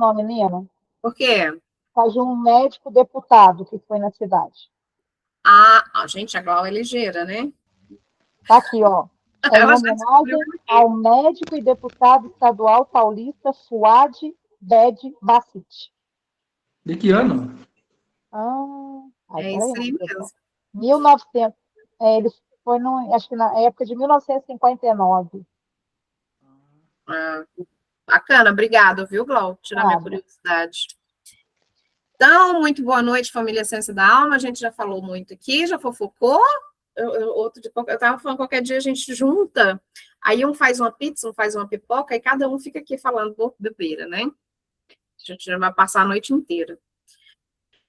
Não, menina, Por quê? faz um médico deputado que foi na cidade. Gente, a Glau é ligeira, né? Tá aqui, ó. É em Ela já descobriu homenagem por quê. ao médico e deputado estadual paulista Fuad Bed Bacit. De que ano? Ai, É peraí, isso aí moça, pessoal. mesmo. 1900. Ele foi, no, acho que na época de 1959. Ah, bacana, obrigado, viu, Glau? Tirar minha Nada. curiosidade. Então, muito boa noite, família Ciência da Alma. A gente já falou muito aqui, já fofocou. Eu tava falando, qualquer dia a gente junta, aí um faz uma pizza, um faz uma pipoca, e cada um fica aqui falando bobeira, né? A gente já vai passar a noite inteira.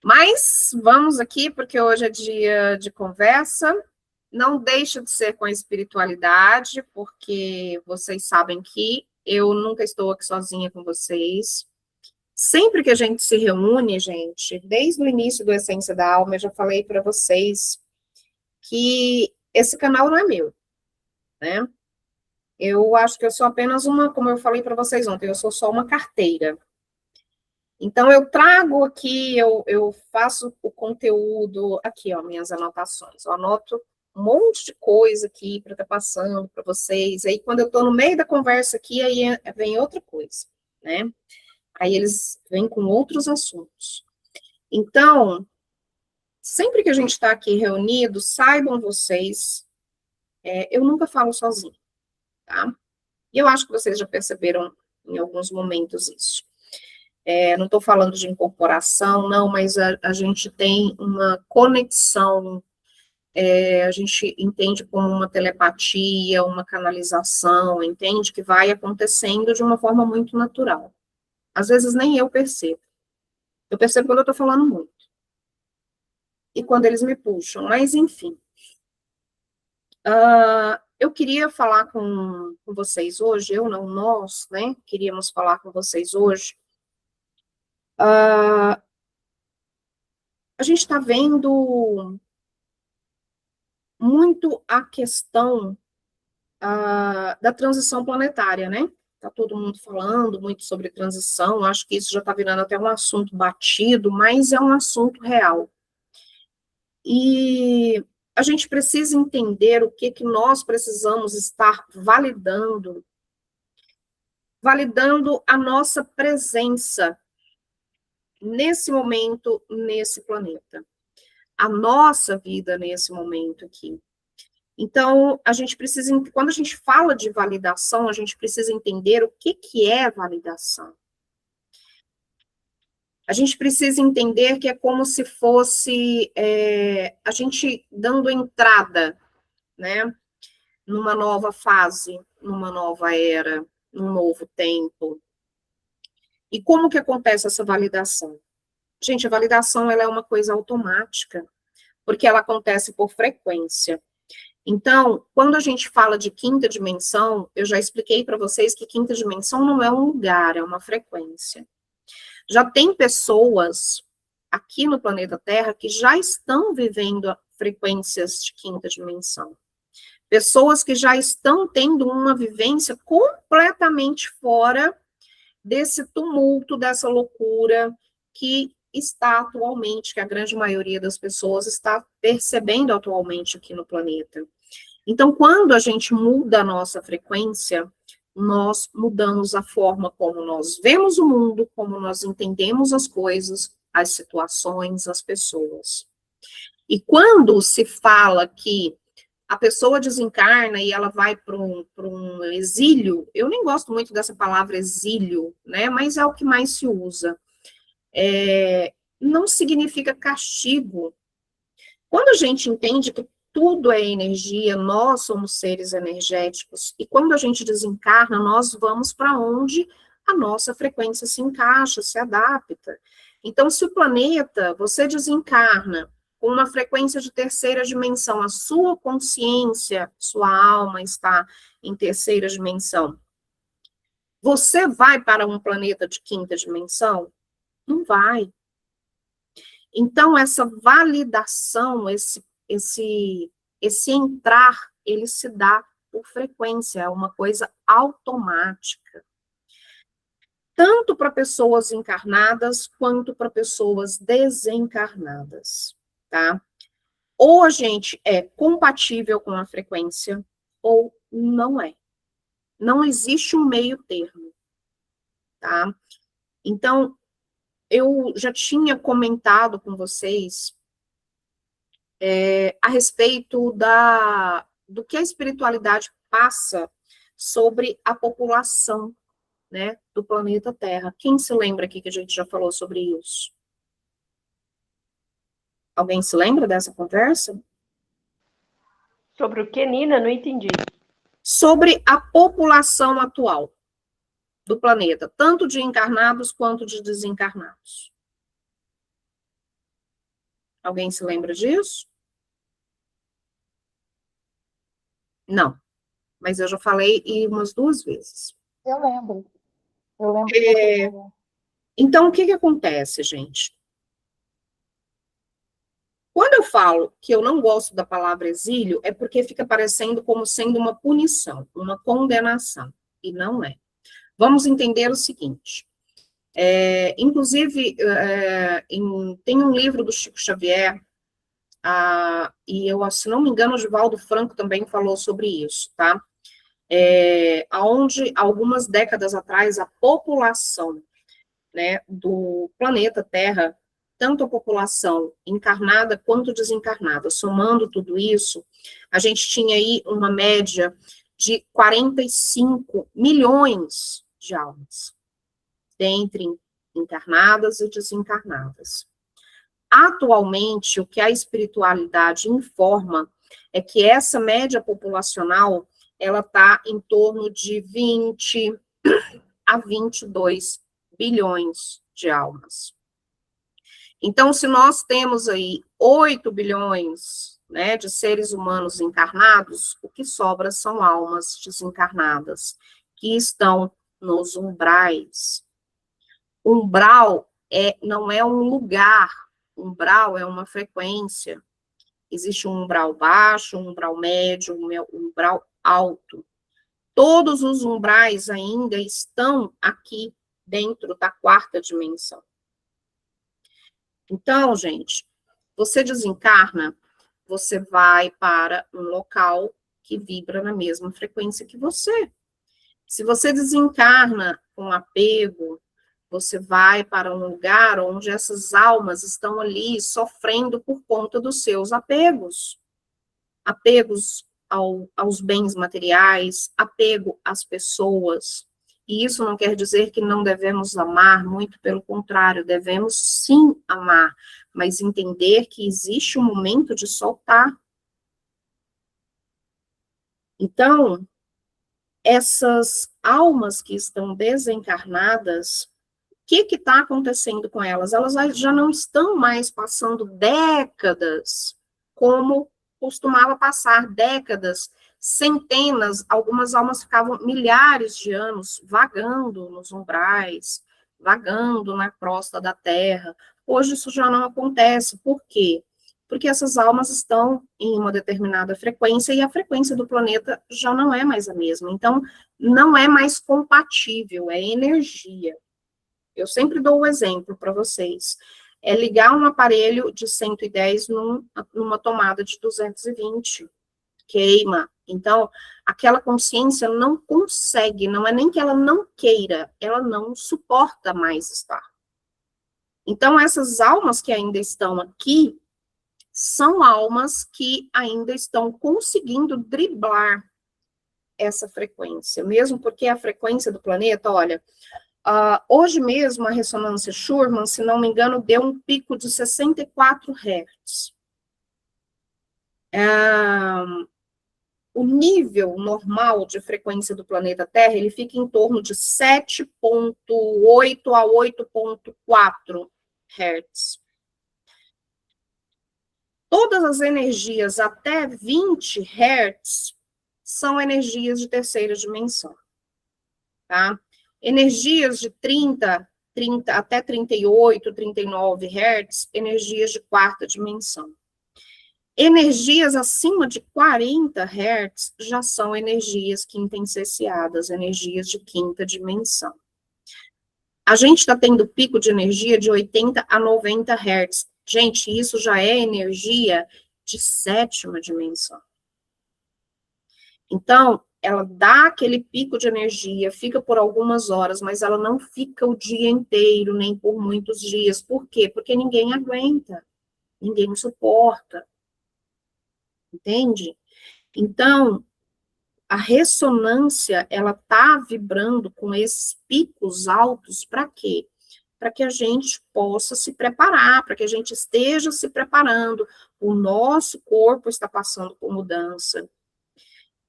Mas vamos aqui, porque hoje é dia de conversa. Não deixa de ser com a espiritualidade, porque vocês sabem que eu nunca estou aqui sozinha com vocês. Sempre que a gente se reúne, gente, desde o início do Essência da Alma, eu já falei para vocês que esse canal não é meu, né? Eu acho que eu sou apenas uma, como eu falei para vocês ontem, eu sou só uma carteira. Então, eu trago aqui, eu faço o conteúdo, aqui, ó, minhas anotações. Eu anoto um monte de coisa aqui para estar passando para vocês. Aí, quando eu estou no meio da conversa aqui, aí vem outra coisa, né? Aí eles vêm com outros assuntos. Então, sempre que a gente está aqui reunido, saibam vocês, eu nunca falo sozinho, tá? E eu acho que vocês já perceberam em alguns momentos isso. Não estou falando de incorporação, não, mas a gente tem uma conexão, a gente entende como uma telepatia, uma canalização, entende que vai acontecendo de uma forma muito natural. Às vezes nem eu percebo. Eu percebo quando eu estou falando muito. E quando eles me puxam, mas enfim. Eu queria falar com vocês hoje, eu não, nós, né? Queríamos falar com vocês hoje. A gente está vendo muito a questão da transição planetária, né? Está todo mundo falando muito sobre transição, acho que isso já está virando até um assunto batido, mas é um assunto real. E a gente precisa entender o que nós precisamos estar validando a nossa presença nesse momento, nesse planeta. A nossa vida nesse momento aqui. Então, a gente precisa, quando a gente fala de validação, a gente precisa entender o que é validação. A gente precisa entender que é como se fosse a gente dando entrada, né, numa nova fase, numa nova era, num novo tempo. E como que acontece essa validação? Gente, a validação ela é uma coisa automática, porque ela acontece por frequência. Então, quando a gente fala de quinta dimensão, eu já expliquei para vocês que quinta dimensão não é um lugar, é uma frequência. Já tem pessoas aqui no planeta Terra que já estão vivendo frequências de quinta dimensão. Pessoas que já estão tendo uma vivência completamente fora desse tumulto, dessa loucura que está atualmente, que a grande maioria das pessoas está percebendo atualmente aqui no planeta. Então, quando a gente muda a nossa frequência, nós mudamos a forma como nós vemos o mundo, como nós entendemos as coisas, as situações, as pessoas. E quando se fala que a pessoa desencarna e ela vai para um exílio, eu nem gosto muito dessa palavra exílio, né? Mas é o que mais se usa. Não significa castigo. Quando a gente entende que tudo é energia, nós somos seres energéticos, e quando a gente desencarna, nós vamos para onde a nossa frequência se encaixa, se adapta. Então, se o planeta, você desencarna com uma frequência de terceira dimensão, a sua consciência, sua alma está em terceira dimensão, você vai para um planeta de quinta dimensão? Não vai. Então, essa validação, esse entrar, ele se dá por frequência, é uma coisa automática. tanto para pessoas encarnadas quanto para pessoas desencarnadas, tá? Ou a gente é compatível com a frequência, ou não é. Não existe um meio termo, tá? Então, eu já tinha comentado com vocês a respeito do que a espiritualidade passa sobre a população, né, do planeta Terra. Quem se lembra aqui que a gente já falou sobre isso? Alguém se lembra dessa conversa? Sobre o que, Nina? Não entendi. Sobre a população atual do planeta, tanto de encarnados quanto de desencarnados. Alguém se lembra disso? Não, mas eu já falei umas 2 vezes. Eu lembro. Eu lembro que você falou. Então, o que acontece, gente? Quando eu falo que eu não gosto da palavra exílio, é porque fica parecendo como sendo uma punição, uma condenação, e não é. Vamos entender o seguinte. Inclusive, tem um livro do Chico Xavier, e eu, se não me engano, o Divaldo Franco também falou sobre isso, tá? Onde, algumas décadas atrás, a população, né, do planeta Terra, tanto a população encarnada quanto desencarnada, somando tudo isso, a gente tinha aí uma média de 45 milhões de almas, dentre encarnadas e desencarnadas. Atualmente, o que a espiritualidade informa é que essa média populacional, ela está em torno de 20 a 22 bilhões de almas. Então, se nós temos aí 8 bilhões, né, de seres humanos encarnados, o que sobra são almas desencarnadas, que estão nos umbrais. Umbral não é um lugar, umbral é uma frequência. Existe um umbral baixo, um umbral médio, um umbral alto. Todos os umbrais ainda estão aqui dentro da 4ª dimensão. Então, gente, você desencarna, você vai para um local que vibra na mesma frequência que você. Se você desencarna com apego, você vai para um lugar onde essas almas estão ali sofrendo por conta dos seus apegos. Apegos aos bens materiais, apego às pessoas. E isso não quer dizer que não devemos amar, muito pelo contrário, devemos sim amar, mas entender que existe um momento de soltar. Então, essas almas que estão desencarnadas, o que está acontecendo com elas? Elas já não estão mais passando décadas, como costumava passar, décadas, centenas, algumas almas ficavam milhares de anos vagando nos umbrais, vagando na crosta da Terra. Hoje isso já não acontece. Por quê? Porque essas almas estão em uma determinada frequência e a frequência do planeta já não é mais a mesma. Então, não é mais compatível, é energia. Eu sempre dou o exemplo para vocês. É ligar um aparelho de 110 numa tomada de 220. Queima. Então, aquela consciência não consegue, não é nem que ela não queira, ela não suporta mais estar. Então, essas almas que ainda estão aqui, são almas que ainda estão conseguindo driblar essa frequência, mesmo porque a frequência do planeta, olha, hoje mesmo a ressonância Schumann, se não me engano, deu um pico de 64 Hz. O nível normal de frequência do planeta Terra, ele fica em torno de 7,8 a 8,4 Hz. Todas as energias até 20 Hz são energias de 3ª dimensão, tá? Energias de 30 até 38, 39 Hz, energias de 4ª dimensão. Energias acima de 40 Hz já são energias quintessenciadas, energias de 5ª dimensão. A gente está tendo pico de energia de 80 a 90 Hz. Gente, isso já é energia de 7ª dimensão. Então, ela dá aquele pico de energia, fica por algumas horas, mas ela não fica o dia inteiro, nem por muitos dias. Por quê? Porque ninguém aguenta, ninguém suporta. Entende? Então, a ressonância, ela tá vibrando com esses picos altos para quê? Para que a gente possa se preparar, para que a gente esteja se preparando. O nosso corpo está passando por mudança.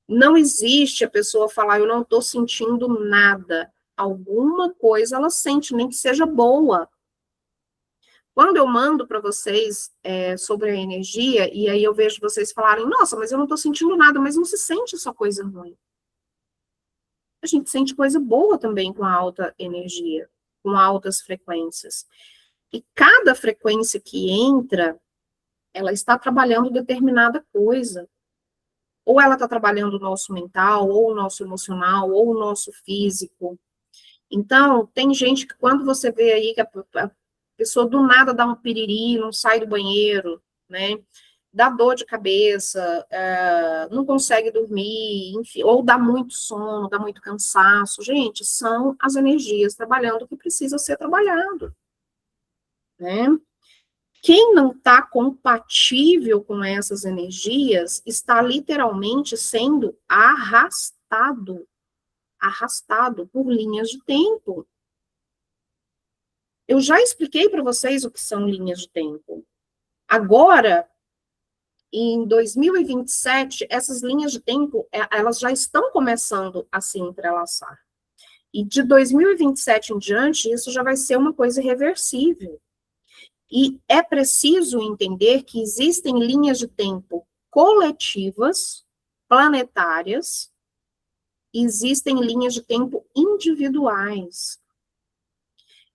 Não existe a pessoa falar, eu não estou sentindo nada. Alguma coisa ela sente, nem que seja boa. Quando eu mando para vocês sobre a energia, e aí eu vejo vocês falarem, nossa, mas eu não estou sentindo nada, mas não se sente só coisa ruim. A gente sente coisa boa também com a alta energia, com altas frequências. E cada frequência que entra, ela está trabalhando determinada coisa. Ou ela está trabalhando o nosso mental, ou o nosso emocional, ou o nosso físico. Então, tem gente que quando você vê aí que a pessoa do nada dá um piriri, não sai do banheiro, né? Dá dor de cabeça, não consegue dormir, enfim, ou dá muito sono, dá muito cansaço. Gente, são as energias trabalhando o que precisa ser trabalhado, né? Quem não está compatível com essas energias está literalmente sendo arrastado por linhas de tempo. Eu já expliquei para vocês o que são linhas de tempo. Agora, em 2027, essas linhas de tempo, elas já estão começando a se entrelaçar. E de 2027 em diante, isso já vai ser uma coisa irreversível. E é preciso entender que existem linhas de tempo coletivas, planetárias, existem linhas de tempo individuais.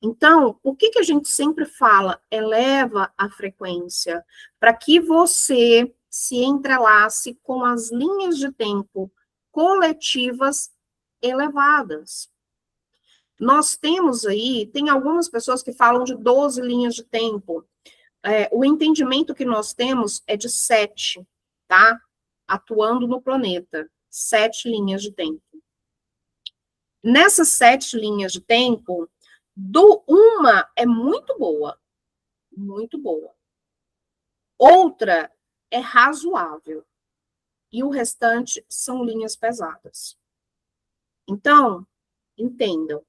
Então, por que a gente sempre fala, eleva a frequência? Para que você se entrelace com as linhas de tempo coletivas elevadas. Nós temos aí, tem algumas pessoas que falam de 12 linhas de tempo. O entendimento que nós temos é de 7, tá? Atuando no planeta. 7 linhas de tempo. Nessas 7 linhas de tempo, uma é muito boa. Muito boa. Outra é razoável. E o restante são linhas pesadas. Então, entendam.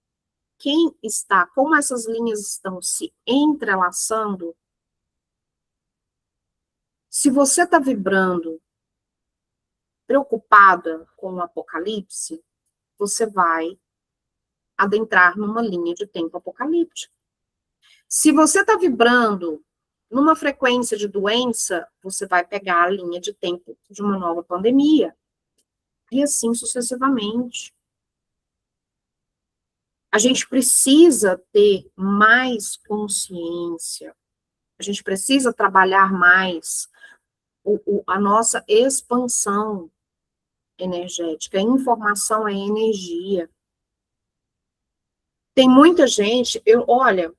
Como essas linhas estão se entrelaçando, se você está vibrando preocupada com o apocalipse, você vai adentrar numa linha de tempo apocalíptica. Se você está vibrando numa frequência de doença, você vai pegar a linha de tempo de uma nova pandemia. E assim sucessivamente. A gente precisa ter mais consciência. A gente precisa trabalhar mais a nossa expansão energética. Informação é energia. Tem muita gente, olha,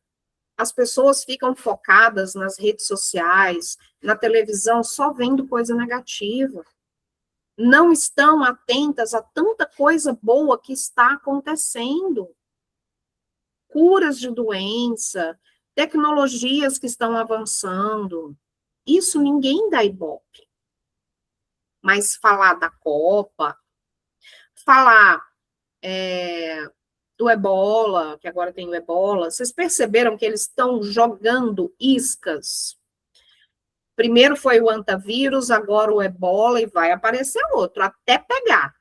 as pessoas ficam focadas nas redes sociais, na televisão, só vendo coisa negativa. Não estão atentas a tanta coisa boa que está acontecendo. Curas de doença, tecnologias que estão avançando. Isso ninguém dá ibope. Mas falar da Copa, falar do ebola, que agora tem o ebola, vocês perceberam que eles estão jogando iscas? Primeiro foi o antavírus, agora o ebola, e vai aparecer outro, até pegar.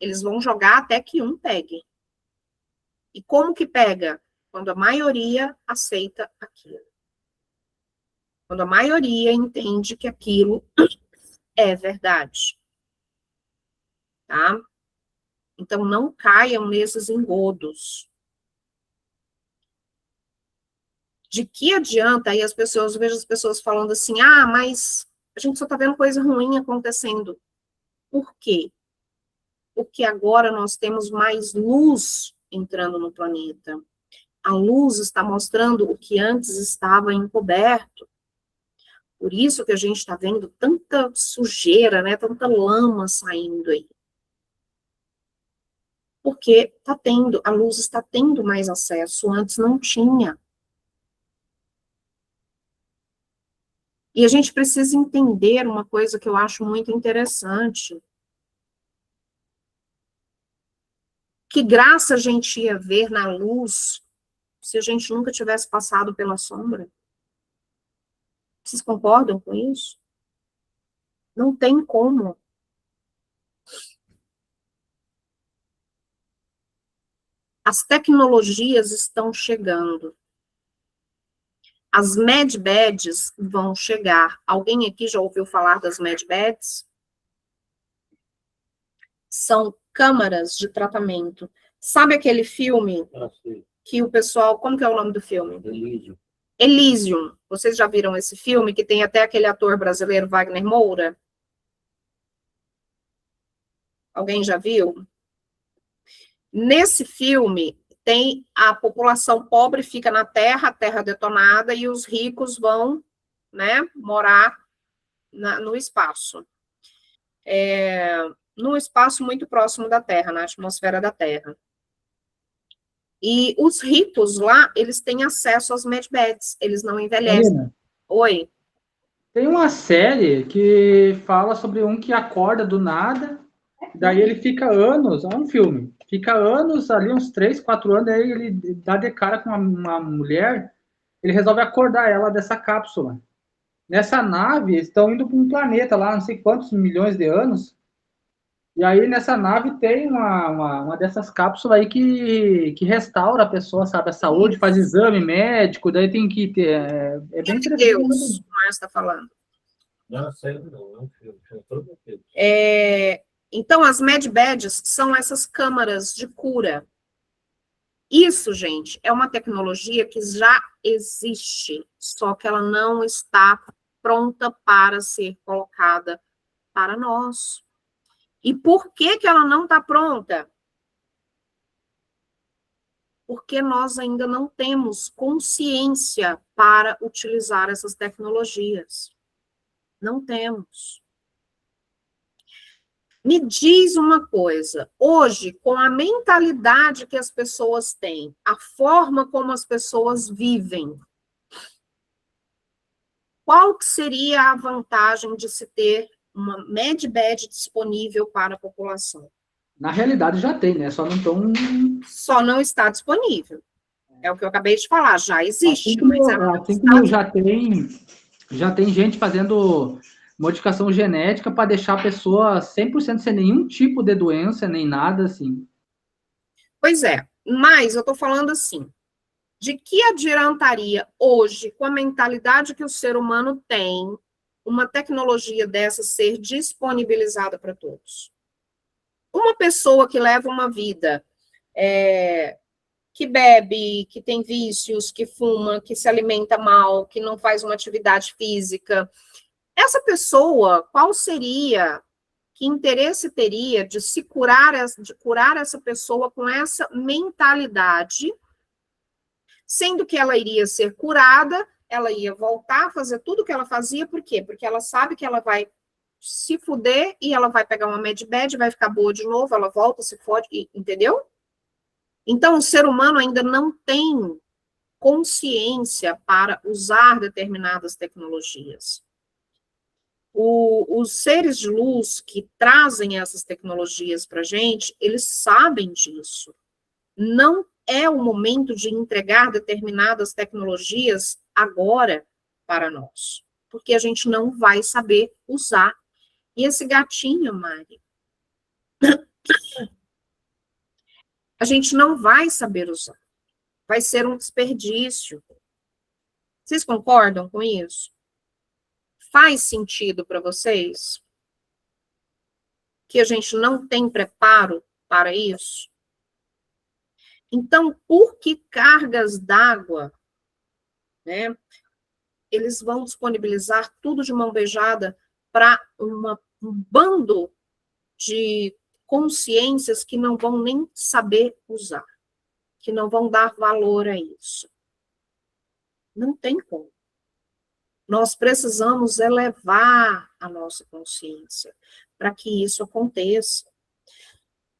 Eles vão jogar até que um pegue. E como que pega? Quando a maioria aceita aquilo. Quando a maioria entende que aquilo é verdade. Tá? Então, não caiam nesses engodos. De que adianta aí eu vejo as pessoas falando assim, mas a gente só está vendo coisa ruim acontecendo. Por quê? Porque agora nós temos mais luz entrando no planeta. A luz está mostrando o que antes estava encoberto. Por isso que a gente está vendo tanta sujeira, né? Tanta lama saindo aí. Porque a luz está tendo mais acesso, antes não tinha. E a gente precisa entender uma coisa que eu acho muito interessante. Que graça a gente ia ver na luz se a gente nunca tivesse passado pela sombra? Vocês concordam com isso? Não tem como. As tecnologias estão chegando. As medbeds vão chegar. Alguém aqui já ouviu falar das medbeds? São câmaras de tratamento. Sabe aquele filme que o pessoal... Como que é o nome do filme? Elysium. Elysium. Vocês já viram esse filme que tem até aquele ator brasileiro, Wagner Moura? Alguém já viu? Nesse filme, tem a população pobre fica na Terra, a Terra detonada, e os ricos vão, né, morar no espaço. Num espaço muito próximo da Terra, na atmosfera da Terra. E os ricos lá, eles têm acesso às medbeds, eles não envelhecem. Marina, Oi? tem uma série que fala sobre um que acorda do nada, daí ele fica anos, é um filme, fica anos ali, uns 3, 4 anos, aí ele dá de cara com uma mulher, ele resolve acordar ela dessa cápsula. Nessa nave, eles estão indo para um planeta lá, não sei quantos milhões de anos, e aí nessa nave tem uma dessas cápsulas aí que restaura a pessoa, sabe, a saúde, faz exame médico, daí tem que ter... É bem interessante. Deus, o Márcio está falando. Não, sério, não. Então, as medbeds são essas câmaras de cura. Isso, gente, é uma tecnologia que já existe, só que ela não está pronta para ser colocada para nós. E por que que ela não está pronta? Porque nós ainda não temos consciência para utilizar essas tecnologias. Não temos. Me diz uma coisa, hoje, com a mentalidade que as pessoas têm, a forma como as pessoas vivem, qual que seria a vantagem de se ter uma medbed disponível para a população? Na realidade já tem, né? Só Só não está disponível. É o que eu acabei de falar, já existe. Assim como já tem gente fazendo modificação genética para deixar a pessoa 100% sem nenhum tipo de doença, nem nada assim. Pois é, mas eu estou falando assim, de que adiantaria hoje, com a mentalidade que o ser humano tem, uma tecnologia dessa ser disponibilizada para todos? Uma pessoa que leva uma vida, que bebe, que tem vícios, que fuma, que se alimenta mal, que não faz uma atividade física, essa pessoa, qual seria, que interesse teria de se curar, de curar essa pessoa com essa mentalidade, sendo que ela iria ser curada, ela ia voltar a fazer tudo o que ela fazia, por quê? Porque ela sabe que ela vai se fuder e ela vai pegar uma medbed, vai ficar boa de novo, ela volta, se fode, entendeu? Então, o ser humano ainda não tem consciência para usar determinadas tecnologias. Os seres de luz que trazem essas tecnologias para a gente, eles sabem disso. Não é o momento de entregar determinadas tecnologias agora para nós, porque a gente não vai saber usar. E esse gatinho, Mari, a gente não vai saber usar. Vai ser um desperdício. Vocês concordam com isso? Faz sentido para vocês? Que a gente não tem preparo para isso? Então, por que cargas d'água, né, eles vão disponibilizar tudo de mão beijada para um bando de consciências que não vão nem saber usar? que não vão dar valor a isso. Não tem como. Nós precisamos elevar a nossa consciência para que isso aconteça.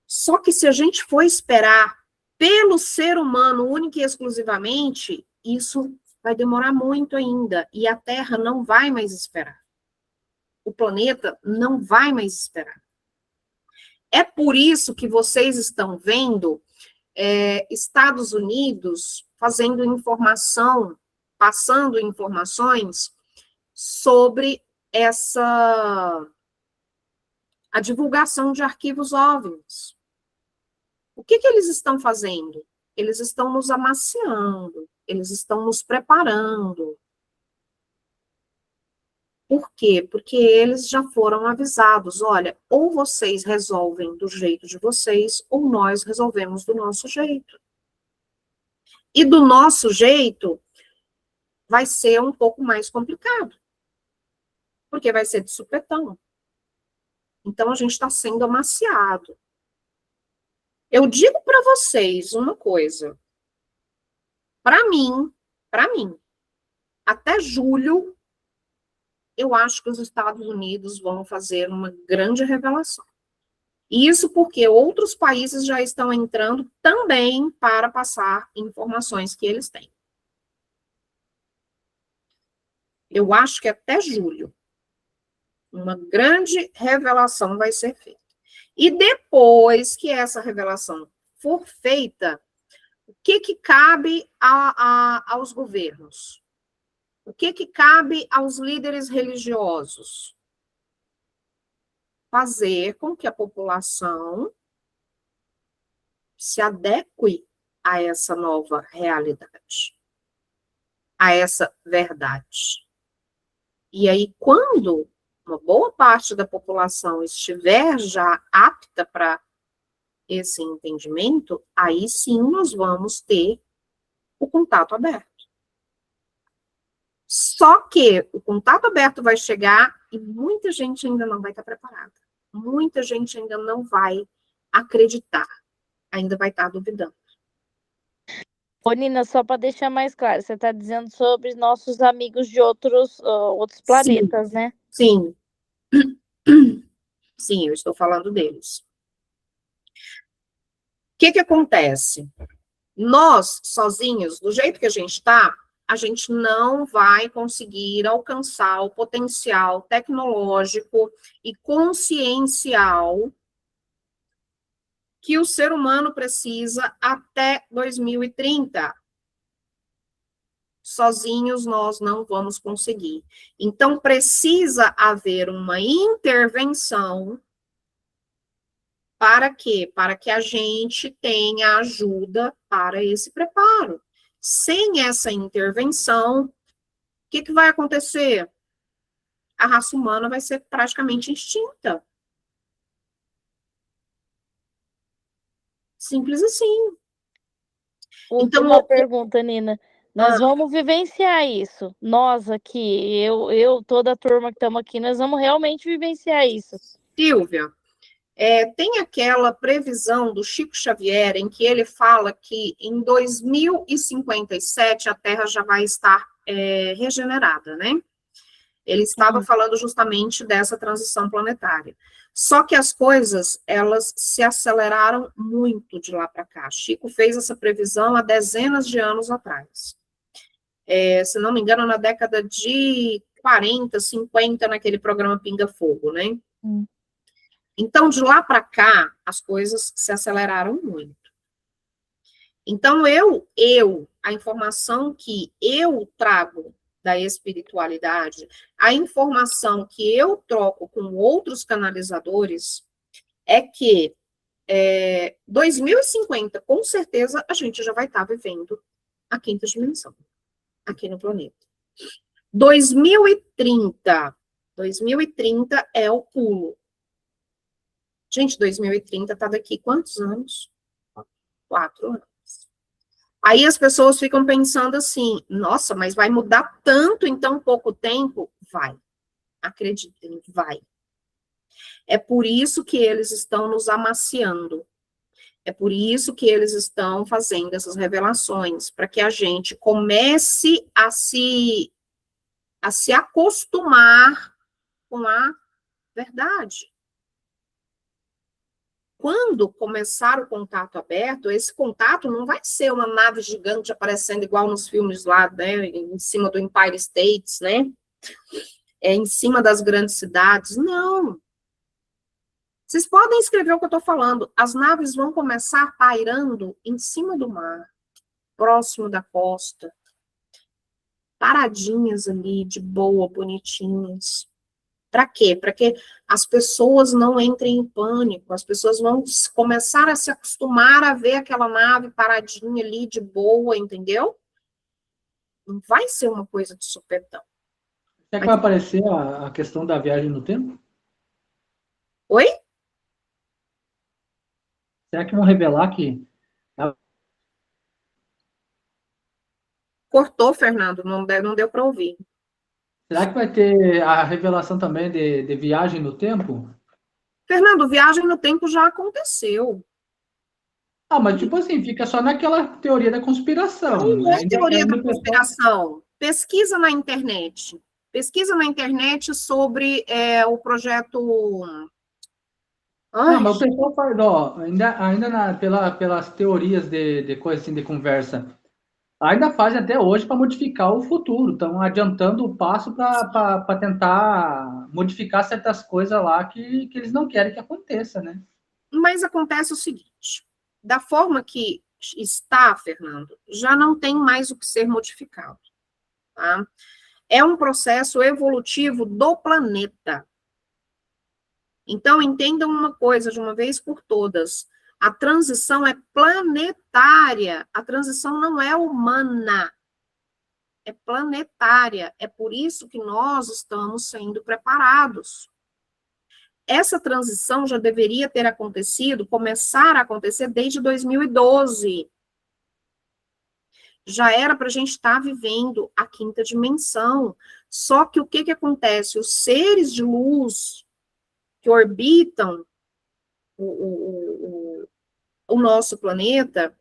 Só que se a gente for esperar pelo ser humano único e exclusivamente, isso vai demorar muito ainda, e a Terra não vai mais esperar. O planeta não vai mais esperar. É por isso que vocês estão vendo Estados Unidos fazendo informação, passando informações sobre a divulgação de arquivos OVNIs. O que eles estão fazendo? Eles estão nos amaciando, eles estão nos preparando. Por quê? Porque eles já foram avisados, olha, ou vocês resolvem do jeito de vocês, ou nós resolvemos do nosso jeito. E do nosso jeito vai ser um pouco mais complicado, porque vai ser de supetão. Então, a gente está sendo amaciado. Eu digo para vocês uma coisa. Para mim, até julho, eu acho que os Estados Unidos vão fazer uma grande revelação. Isso porque outros países já estão entrando também para passar informações que eles têm. Eu acho que até julho, uma grande revelação vai ser feita. E depois que essa revelação for feita, o que cabe aos governos? O que cabe aos líderes religiosos? Fazer com que a população se adeque a essa nova realidade, a essa verdade. E aí, quando uma boa parte da população estiver já apta para esse entendimento, aí sim nós vamos ter o contato aberto. Só que o contato aberto vai chegar e muita gente ainda não vai estar preparada. Muita gente ainda não vai acreditar, ainda vai estar duvidando. Ô, Nina, só para deixar mais claro, você está dizendo sobre nossos amigos de outros planetas, né? Sim. Sim, eu estou falando deles. O que acontece? Nós, sozinhos, do jeito que a gente está, a gente não vai conseguir alcançar o potencial tecnológico e consciencial que o ser humano precisa até 2030. Sozinhos nós não vamos conseguir. Então, precisa haver uma intervenção. Para quê? Para que a gente tenha ajuda para esse preparo. Sem essa intervenção, o que vai acontecer? A raça humana vai ser praticamente extinta. Simples assim. Última pergunta, Nina. Nós vamos vivenciar isso. Nós aqui, eu, toda a turma que estamos aqui, nós vamos realmente vivenciar isso. Silvia, tem aquela previsão do Chico Xavier em que ele fala que em 2057 a Terra já vai estar regenerada, né? Ele estava falando justamente dessa transição planetária. Só que as coisas, elas se aceleraram muito de lá para cá. Chico fez essa previsão há dezenas de anos atrás. Se não me engano, na década de 40, 50, naquele programa Pinga Fogo, né? Então, de lá para cá, as coisas se aceleraram muito. Então, a informação que eu trago da espiritualidade, a informação que eu troco com outros canalizadores, é que 2050, com certeza, a gente já vai estar vivendo a quinta dimensão, aqui no planeta. 2030 é o pulo. Gente, 2030 está daqui quantos anos? 4 anos. Aí as pessoas ficam pensando assim, nossa, mas vai mudar tanto em tão pouco tempo? Vai. Acreditem, vai. É por isso que eles estão nos amaciando. É por isso que eles estão fazendo essas revelações, para que a gente comece a se acostumar com a verdade. Quando começar o contato aberto, esse contato não vai ser uma nave gigante aparecendo igual nos filmes lá, né, em cima do Empire State, né, em cima das grandes cidades. Não. Vocês podem escrever o que eu estou falando. As naves vão começar pairando em cima do mar, próximo da costa, paradinhas ali, de boa, bonitinhas. Para quê? Para que as pessoas não entrem em pânico, as pessoas vão começar a se acostumar a ver aquela nave paradinha ali, de boa, entendeu? Não vai ser uma coisa de supetão. Será que vai aparecer a questão da viagem no tempo? Oi? Será que vão revelar que... Cortou, Fernando, não deu para ouvir. Será que vai ter a revelação também de viagem no tempo? Fernando, viagem no tempo já aconteceu. Ah, mas tipo assim, fica só naquela teoria da conspiração. Não é Ainda- teoria ainda da o pessoal- conspiração. Pesquisa na internet. Pesquisa na internet sobre o projeto... Ai, Não, mas o pessoal faz, ó, pelas teorias de coisa assim, de conversa, ainda fazem até hoje para modificar o futuro. Estão adiantando o passo para tentar modificar certas coisas lá que eles não querem que aconteça, né? mas acontece o seguinte, da forma que está, Fernando, já não tem mais o que ser modificado, tá? É um processo evolutivo do planeta. Então, entendam uma coisa de uma vez por todas, a transição é planetária, a transição não é humana, é planetária, é por isso que nós estamos sendo preparados. Essa transição já deveria ter acontecido, começar a acontecer desde 2012. Já era para a gente estar vivendo a quinta dimensão. Só que o que acontece? Os seres de luz que orbitam o nosso planeta,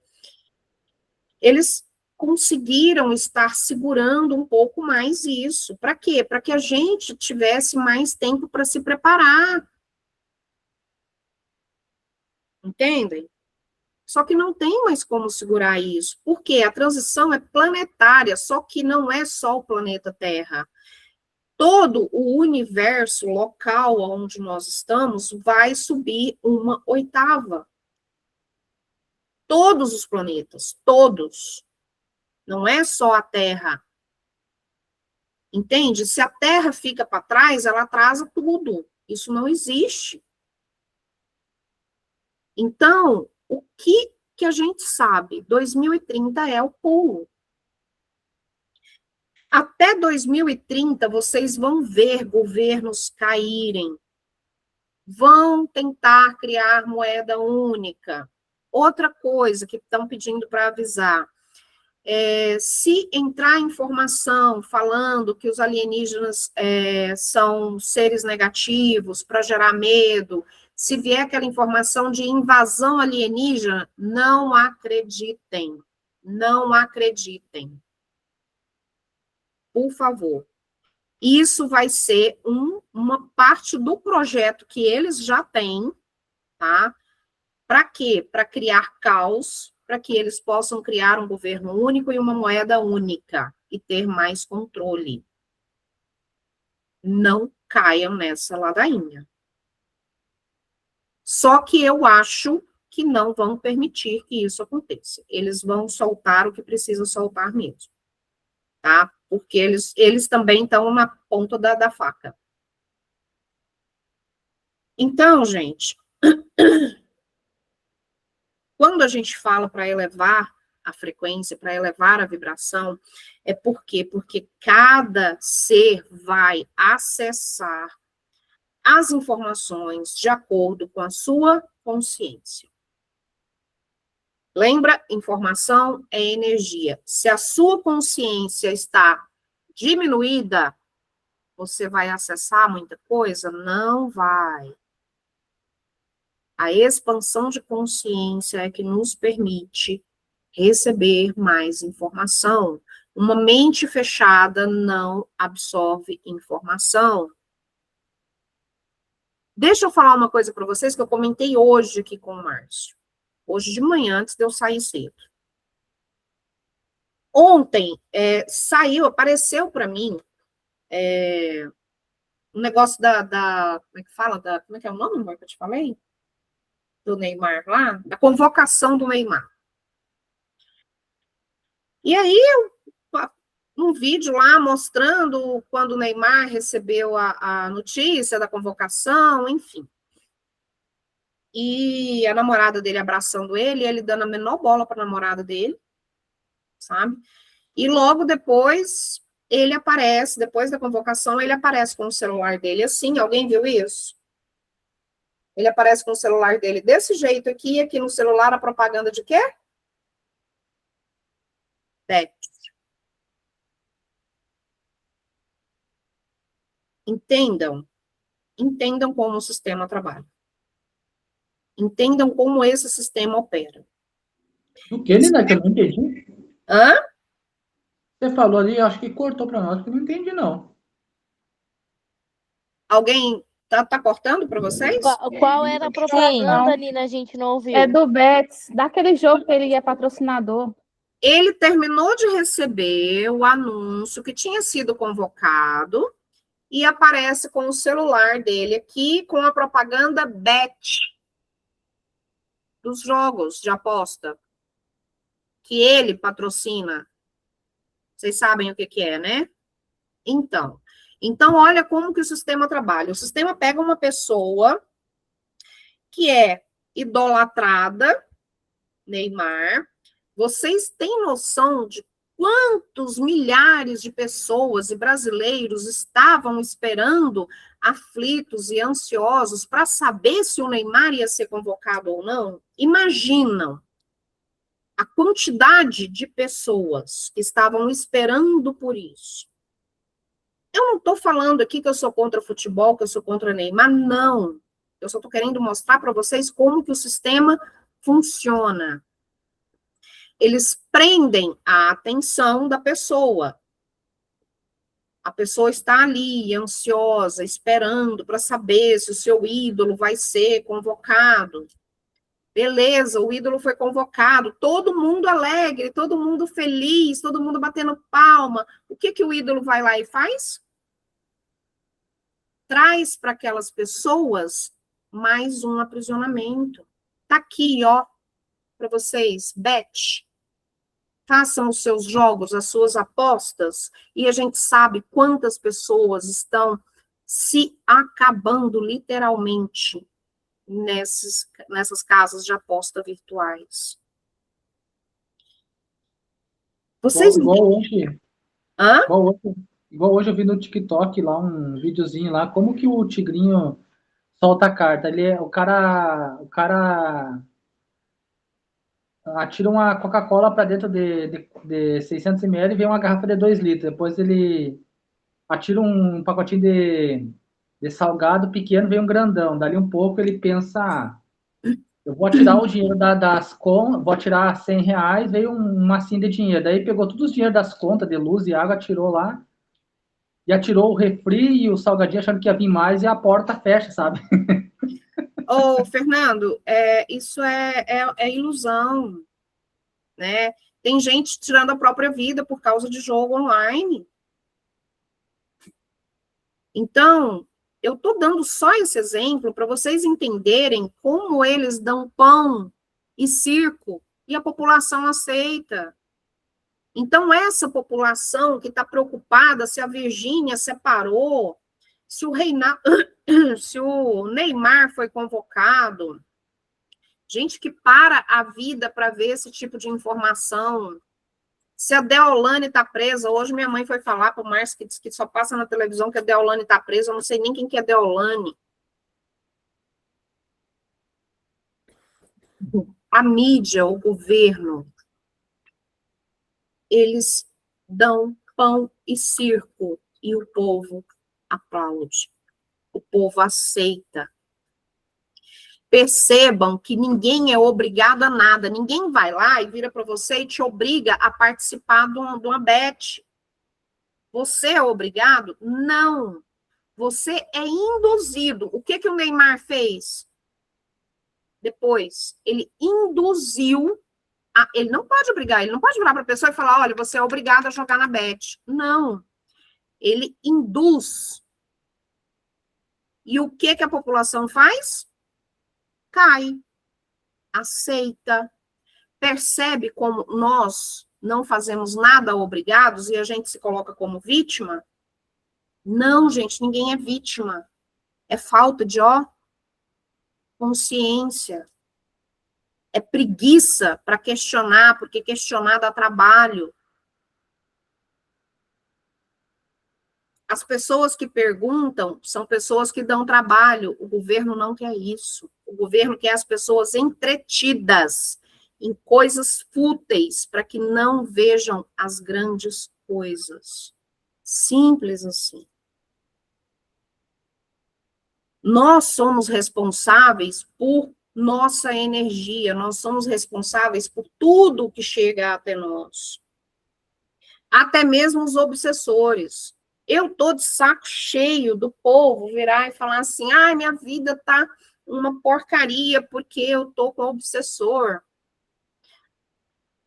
eles conseguiram estar segurando um pouco mais isso. Para quê? Para que a gente tivesse mais tempo para se preparar. Entendem? Só que não tem mais como segurar isso, porque a transição é planetária, só que não é só o planeta Terra. Todo o universo local onde nós estamos vai subir uma oitava. Todos os planetas, todos. Não é só a Terra. Entende? Se a Terra fica para trás, ela atrasa tudo. Isso não existe. Então, o que a gente sabe? 2030 é o pulo. Até 2030, vocês vão ver governos caírem. Vão tentar criar moeda única. Outra coisa que estão pedindo para avisar. Se entrar informação falando que os alienígenas são seres negativos para gerar medo, se vier aquela informação de invasão alienígena, não acreditem. Não acreditem. Por favor. Isso vai ser uma parte do projeto que eles já têm, tá? Para quê? Para criar caos, para que eles possam criar um governo único e uma moeda única e ter mais controle. Não caiam nessa ladainha. Só que eu acho que não vão permitir que isso aconteça. Eles vão soltar o que precisa soltar mesmo, tá? Porque eles também estão na ponta da faca. Então, gente, quando a gente fala para elevar a frequência, para elevar a vibração, é por quê? Porque cada ser vai acessar as informações de acordo com a sua consciência. Lembra? Informação é energia. Se a sua consciência está diminuída, você vai acessar muita coisa? Não vai. A expansão de consciência é que nos permite receber mais informação. Uma mente fechada não absorve informação. Deixa eu falar uma coisa para vocês que eu comentei hoje aqui com o Márcio. Hoje de manhã, antes de eu sair cedo. Ontem, apareceu para mim um negócio como é que fala? Como é que é o nome, amor, que eu te falei? Do Neymar lá? Da convocação do Neymar. E aí, um vídeo lá mostrando quando o Neymar recebeu a notícia da convocação, enfim. E a namorada dele abraçando ele dando a menor bola para a namorada dele, sabe? E logo depois, ele aparece, depois da convocação, ele aparece com o celular dele assim, alguém viu isso? Ele aparece com o celular dele desse jeito aqui no celular a propaganda de quê? Bet. Entendam como o sistema trabalha. Entendam como esse sistema opera. O que, Nina, que eu não entendi? Hã? Você falou ali, acho que cortou para nós, que eu não entendi, não. Alguém tá cortando para vocês? Qual era a propaganda, Nina? A gente não ouviu. É do Betis, daquele jogo que ele é patrocinador. Ele terminou de receber o anúncio que tinha sido convocado e aparece com o celular dele aqui com a propaganda Bet dos jogos de aposta que ele patrocina. Vocês sabem o que é, né? Então, olha como que o sistema trabalha. O sistema pega uma pessoa que é idolatrada, Neymar. Vocês têm noção de quantos milhares de pessoas e brasileiros estavam esperando, aflitos e ansiosos, para saber se o Neymar ia ser convocado ou não? Imaginam a quantidade de pessoas que estavam esperando por isso. Eu não estou falando aqui que eu sou contra o futebol, que eu sou contra o Neymar, não. Eu só estou querendo mostrar para vocês como que o sistema funciona. Eles prendem a atenção da pessoa. A pessoa está ali, ansiosa, esperando para saber se o seu ídolo vai ser convocado. Beleza, o ídolo foi convocado, todo mundo alegre, todo mundo feliz, todo mundo batendo palma. O que o ídolo vai lá e faz? Traz para aquelas pessoas mais um aprisionamento. Tá aqui, ó, para vocês, Bet. Façam os seus jogos, as suas apostas, e a gente sabe quantas pessoas estão se acabando literalmente nessas casas de aposta virtuais. Vocês Igual hoje. Hã? Igual hoje eu vi no TikTok lá um videozinho lá, como que o tigrinho solta a carta. O cara atira uma Coca-Cola para dentro de 600 ml e vem uma garrafa de 2 litros. Depois ele atira um pacotinho de salgado pequeno, vem um grandão. Dali um pouco ele pensa, eu vou tirar o dinheiro vou tirar R$100, veio um massinho de dinheiro. Daí pegou todos os dinheiros das contas de luz e água, atirou lá, e atirou o refri e o salgadinho achando que ia vir mais, e a porta fecha, sabe? Ô, Fernando, isso é ilusão, né? Tem gente tirando a própria vida por causa de jogo online. Então, eu estou dando só esse exemplo para vocês entenderem como eles dão pão e circo e a população aceita. Então, essa população que está preocupada se a Virgínia separou, se o Neymar foi convocado, gente que para a vida para ver esse tipo de informação. Se a Deolane está presa, hoje minha mãe foi falar para o Márcio que diz que só passa na televisão que a Deolane está presa, eu não sei nem quem que é Deolane. A mídia, o governo, eles dão pão e circo e o povo aplaude. O povo aceita. Percebam que ninguém é obrigado a nada. Ninguém vai lá e vira para você e te obriga a participar de uma bet. Você é obrigado? Não. Você é induzido. O que o Neymar fez? Depois, ele induziu. Ele não pode obrigar, ele não pode virar para a pessoa e falar, olha, você é obrigado a jogar na bet. Não. Ele induz. E o que a população faz? Cai. Aceita. Percebe como nós não fazemos nada obrigados e a gente se coloca como vítima? Não, gente, ninguém é vítima. É falta de, consciência. É preguiça para questionar, porque questionar dá trabalho. As pessoas que perguntam são pessoas que dão trabalho. O governo não quer isso. O governo quer as pessoas entretidas em coisas fúteis, para que não vejam as grandes coisas. Simples assim. Nós somos responsáveis por nossa energia, nós somos responsáveis por tudo que chega até nós. Até mesmo os obsessores. Eu tô de saco cheio do povo virar e falar assim, ai, minha vida tá uma porcaria porque eu tô com obsessor.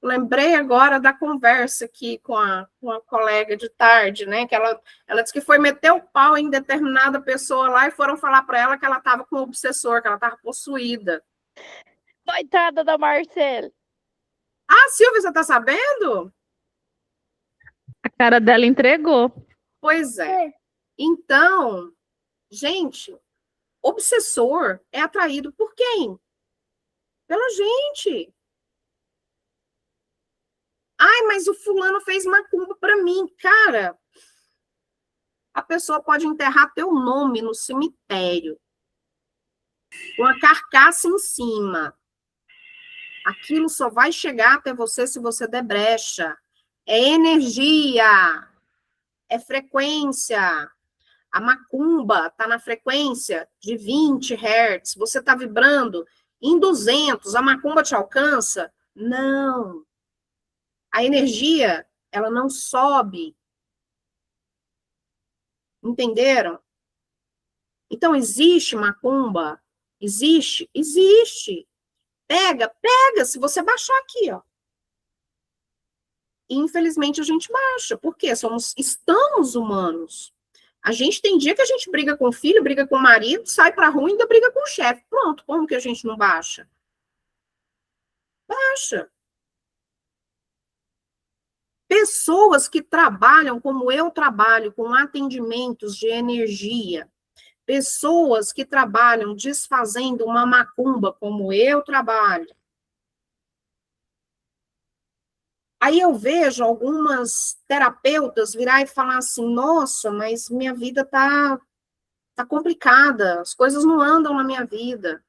Lembrei agora da conversa aqui com a colega de tarde, né? Que ela disse que foi meter o pau em determinada pessoa lá e foram falar para ela que ela estava com obsessor, que ela estava possuída. Coitada da Marcela. Ah, Silvia, você tá sabendo? A cara dela entregou. Pois é. Então, gente, obsessor é atraído por quem? Pela gente. Ai, mas o fulano fez macumba para mim. Cara, a pessoa pode enterrar teu nome no cemitério, com a carcaça em cima. Aquilo só vai chegar até você se você der brecha. É energia, é frequência. A macumba está na frequência de 20 Hz. Você está vibrando em 200, a macumba te alcança? Não. A energia, ela não sobe. Entenderam? Então, existe macumba? Existe? Existe. Pega, se você baixar aqui, ó. Infelizmente, a gente baixa. Por quê? Estamos humanos. A gente tem dia que a gente briga com o filho, briga com o marido, sai pra rua e ainda briga com o chefe. Pronto, como que a gente não baixa? Baixa. Pessoas que trabalham como eu trabalho, com atendimentos de energia, pessoas que trabalham desfazendo uma macumba, como eu trabalho. Aí eu vejo algumas terapeutas virar e falar assim, nossa, mas minha vida tá complicada, as coisas não andam na minha vida.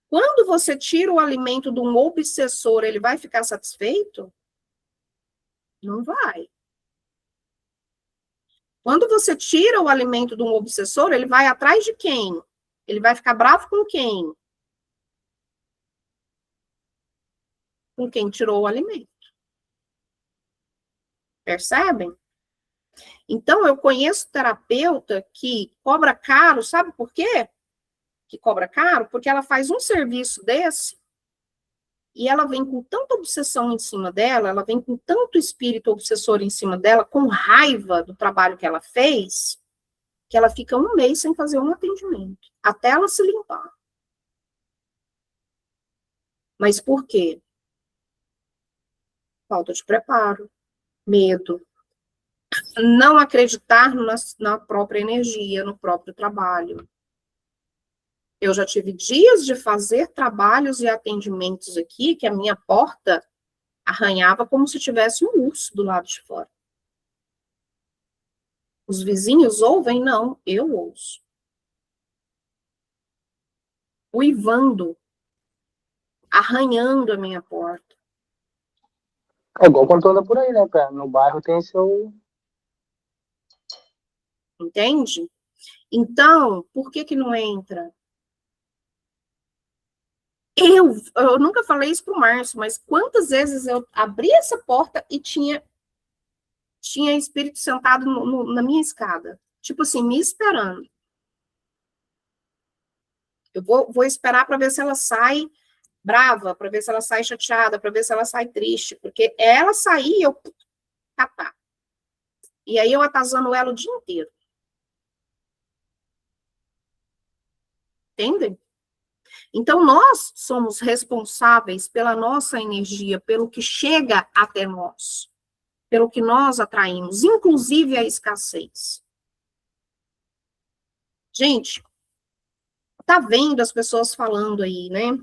Quando você tira o alimento de um obsessor, ele vai ficar satisfeito? Não vai. Quando você tira o alimento de um obsessor, ele vai atrás de quem? Ele vai ficar bravo com quem? Com quem tirou o alimento. Percebem? Então, eu conheço terapeuta que cobra caro, sabe por quê? Que cobra caro? Porque ela faz um serviço desse e ela vem com tanta obsessão em cima dela, ela vem com tanto espírito obsessor em cima dela, com raiva do trabalho que ela fez, que ela fica um mês sem fazer um atendimento, até ela se limpar. Mas por quê? Falta de preparo, medo, não acreditar na própria energia, no próprio trabalho. Eu já tive dias de fazer trabalhos e atendimentos aqui, que a minha porta arranhava como se tivesse um urso do lado de fora. Os vizinhos ouvem? Não, eu ouço. Uivando, arranhando a minha porta. É igual quando anda por aí, né, cara? No bairro tem seu... Entende? Então, por que não entra? Eu nunca falei isso pro Márcio, mas quantas vezes eu abri essa porta e tinha espírito sentado na minha escada, tipo assim, me esperando. Eu vou esperar para ver se ela sai brava, para ver se ela sai chateada, para ver se ela sai triste, porque ela sair, eu catar. E aí eu atazano ela o dia inteiro. Entendem? Então, nós somos responsáveis pela nossa energia, pelo que chega até nós, pelo que nós atraímos, inclusive a escassez. Gente, tá vendo as pessoas falando aí, né?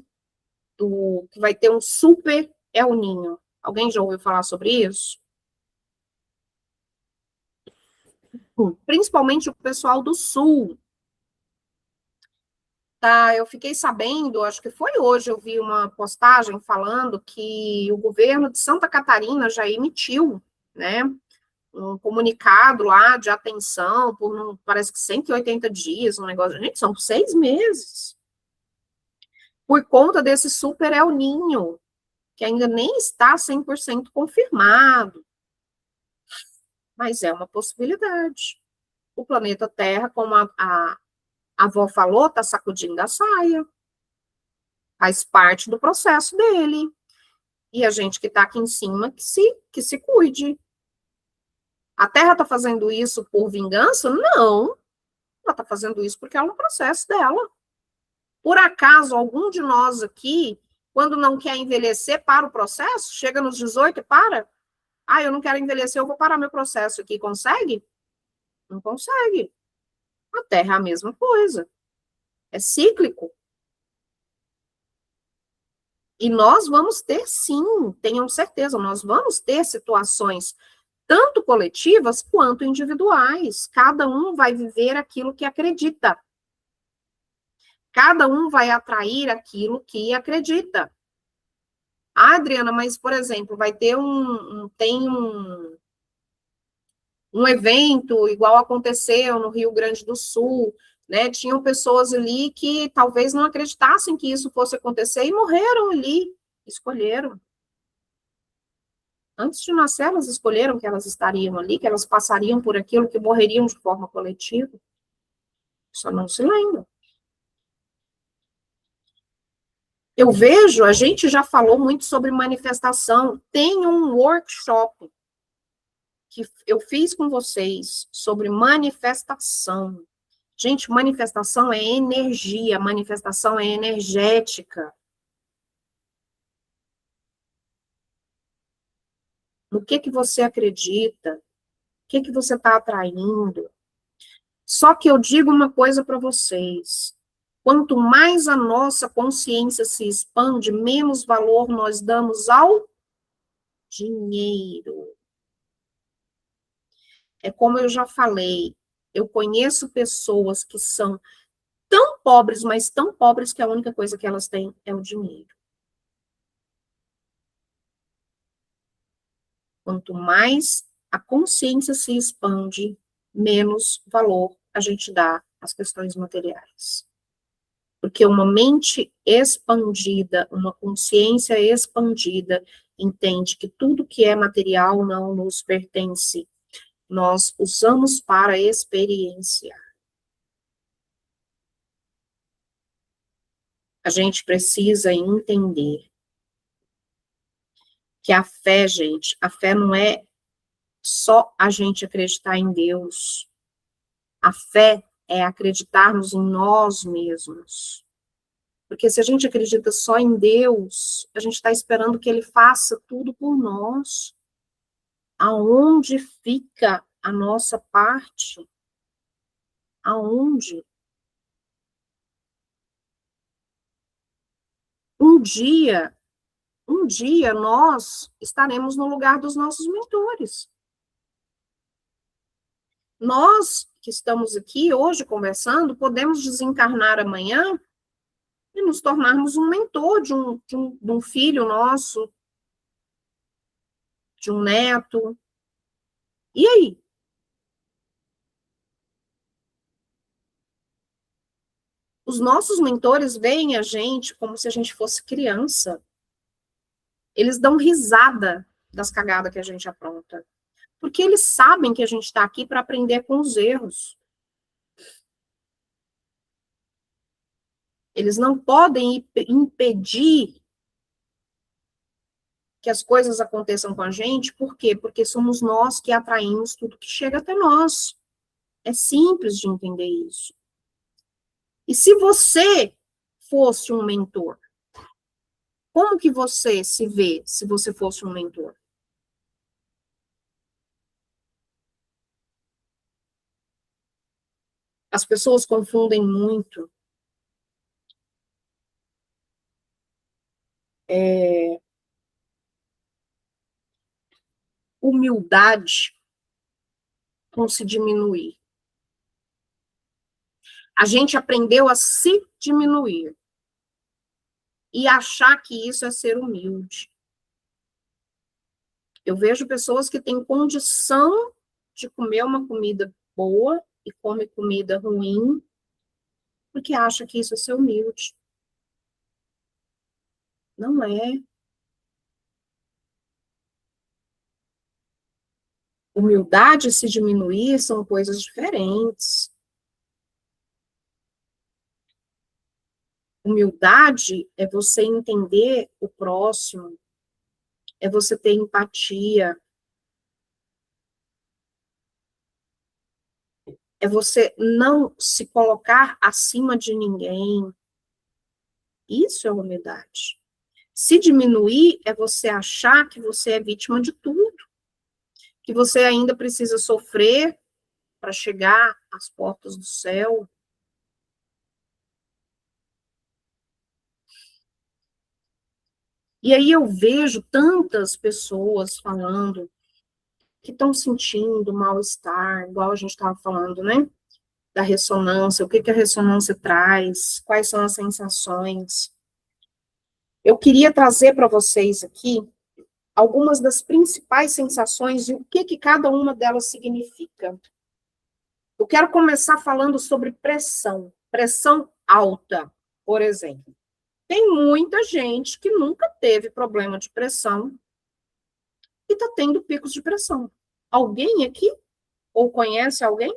Que vai ter um super El Niño. Alguém já ouviu falar sobre isso? Principalmente o pessoal do Sul. Tá, eu fiquei sabendo, acho que foi hoje, eu vi uma postagem falando que o governo de Santa Catarina já emitiu, né, um comunicado lá de atenção por, parece que 180 dias, um negócio, gente, são 6 meses, por conta desse super El Niño, que ainda nem está 100% confirmado, mas é uma possibilidade. O planeta Terra, como a avó falou, está sacudindo a saia. Faz parte do processo dele. E a gente que está aqui em cima, que se cuide. A Terra está fazendo isso por vingança? Não. Ela está fazendo isso porque é um processo dela. Por acaso, algum de nós aqui, quando não quer envelhecer, para o processo? Chega nos 18 e para? Ah, eu não quero envelhecer, eu vou parar meu processo aqui. Consegue? Não consegue. A Terra é a mesma coisa. É cíclico. E nós vamos ter, sim, tenham certeza, nós vamos ter situações tanto coletivas quanto individuais. Cada um vai viver aquilo que acredita. Cada um vai atrair aquilo que acredita. Ah, Adriana, mas, por exemplo, vai ter um evento igual aconteceu no Rio Grande do Sul, né? Tinham pessoas ali que talvez não acreditassem que isso fosse acontecer e morreram ali, escolheram. Antes de nascer, elas escolheram que elas estariam ali, que elas passariam por aquilo, que morreriam de forma coletiva. Só não se lembra. Eu vejo, a gente já falou muito sobre manifestação. Tem um workshop que eu fiz com vocês sobre manifestação. Gente, manifestação é energia, manifestação é energética. No que você acredita? O que você está atraindo? Só que eu digo uma coisa para vocês. Quanto mais a nossa consciência se expande, menos valor nós damos ao dinheiro. É como eu já falei, eu conheço pessoas que são tão pobres, mas tão pobres que a única coisa que elas têm é o dinheiro. Quanto mais a consciência se expande, menos valor a gente dá às questões materiais. Porque uma mente expandida, uma consciência expandida, entende que tudo que é material não nos pertence. Nós usamos para experienciar. A gente precisa entender que a fé, gente, a fé não é só a gente acreditar em Deus. A fé é acreditarmos em nós mesmos. Porque se a gente acredita só em Deus, a gente está esperando que Ele faça tudo por nós. Aonde fica a nossa parte? Aonde? Um dia nós estaremos no lugar dos nossos mentores. Nós que estamos aqui hoje conversando, podemos desencarnar amanhã e nos tornarmos um mentor de um filho nosso, de um neto. E aí? Os nossos mentores veem a gente como se a gente fosse criança. Eles dão risada das cagadas que a gente apronta. Porque eles sabem que a gente está aqui para aprender com os erros. Eles não podem impedir que as coisas aconteçam com a gente. Por quê? Porque somos nós que atraímos tudo que chega até nós. É simples de entender isso. E se você fosse um mentor, como que você se vê se você fosse um mentor? As pessoas confundem muito humildade com se diminuir. A gente aprendeu a se diminuir e achar que isso é ser humilde. Eu vejo pessoas que têm condição de comer uma comida boa e come comida ruim porque acha que isso é ser humilde. Não é. Humildade e se diminuir são coisas diferentes. Humildade é você entender o próximo, é você ter empatia, é você não se colocar acima de ninguém. Isso é humildade. Se diminuir é você achar que você é vítima de tudo, que você ainda precisa sofrer para chegar às portas do céu. E aí eu vejo tantas pessoas falando que estão sentindo mal-estar, igual a gente estava falando, né? Da ressonância, o que que a ressonância traz, quais são as sensações. Eu queria trazer para vocês aqui algumas das principais sensações e o que que cada uma delas significa. Eu quero começar falando sobre pressão alta, por exemplo. Tem muita gente que nunca teve problema de pressão e está tendo picos de pressão. Alguém aqui? Ou conhece alguém?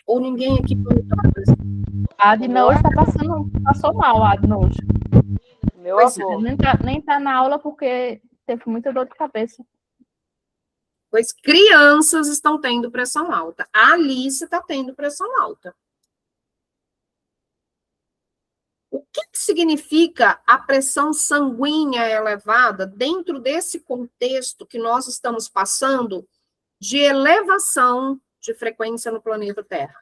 Ou ninguém aqui monitora a pressão? A Adna hoje passou mal, a Adna hoje. Meu Pois avô. Nem tá na aula porque teve muita dor de cabeça. Pois crianças estão tendo pressão alta. A Alice está tendo pressão alta. O que significa a pressão sanguínea elevada dentro desse contexto que nós estamos passando de elevação de frequência no planeta Terra?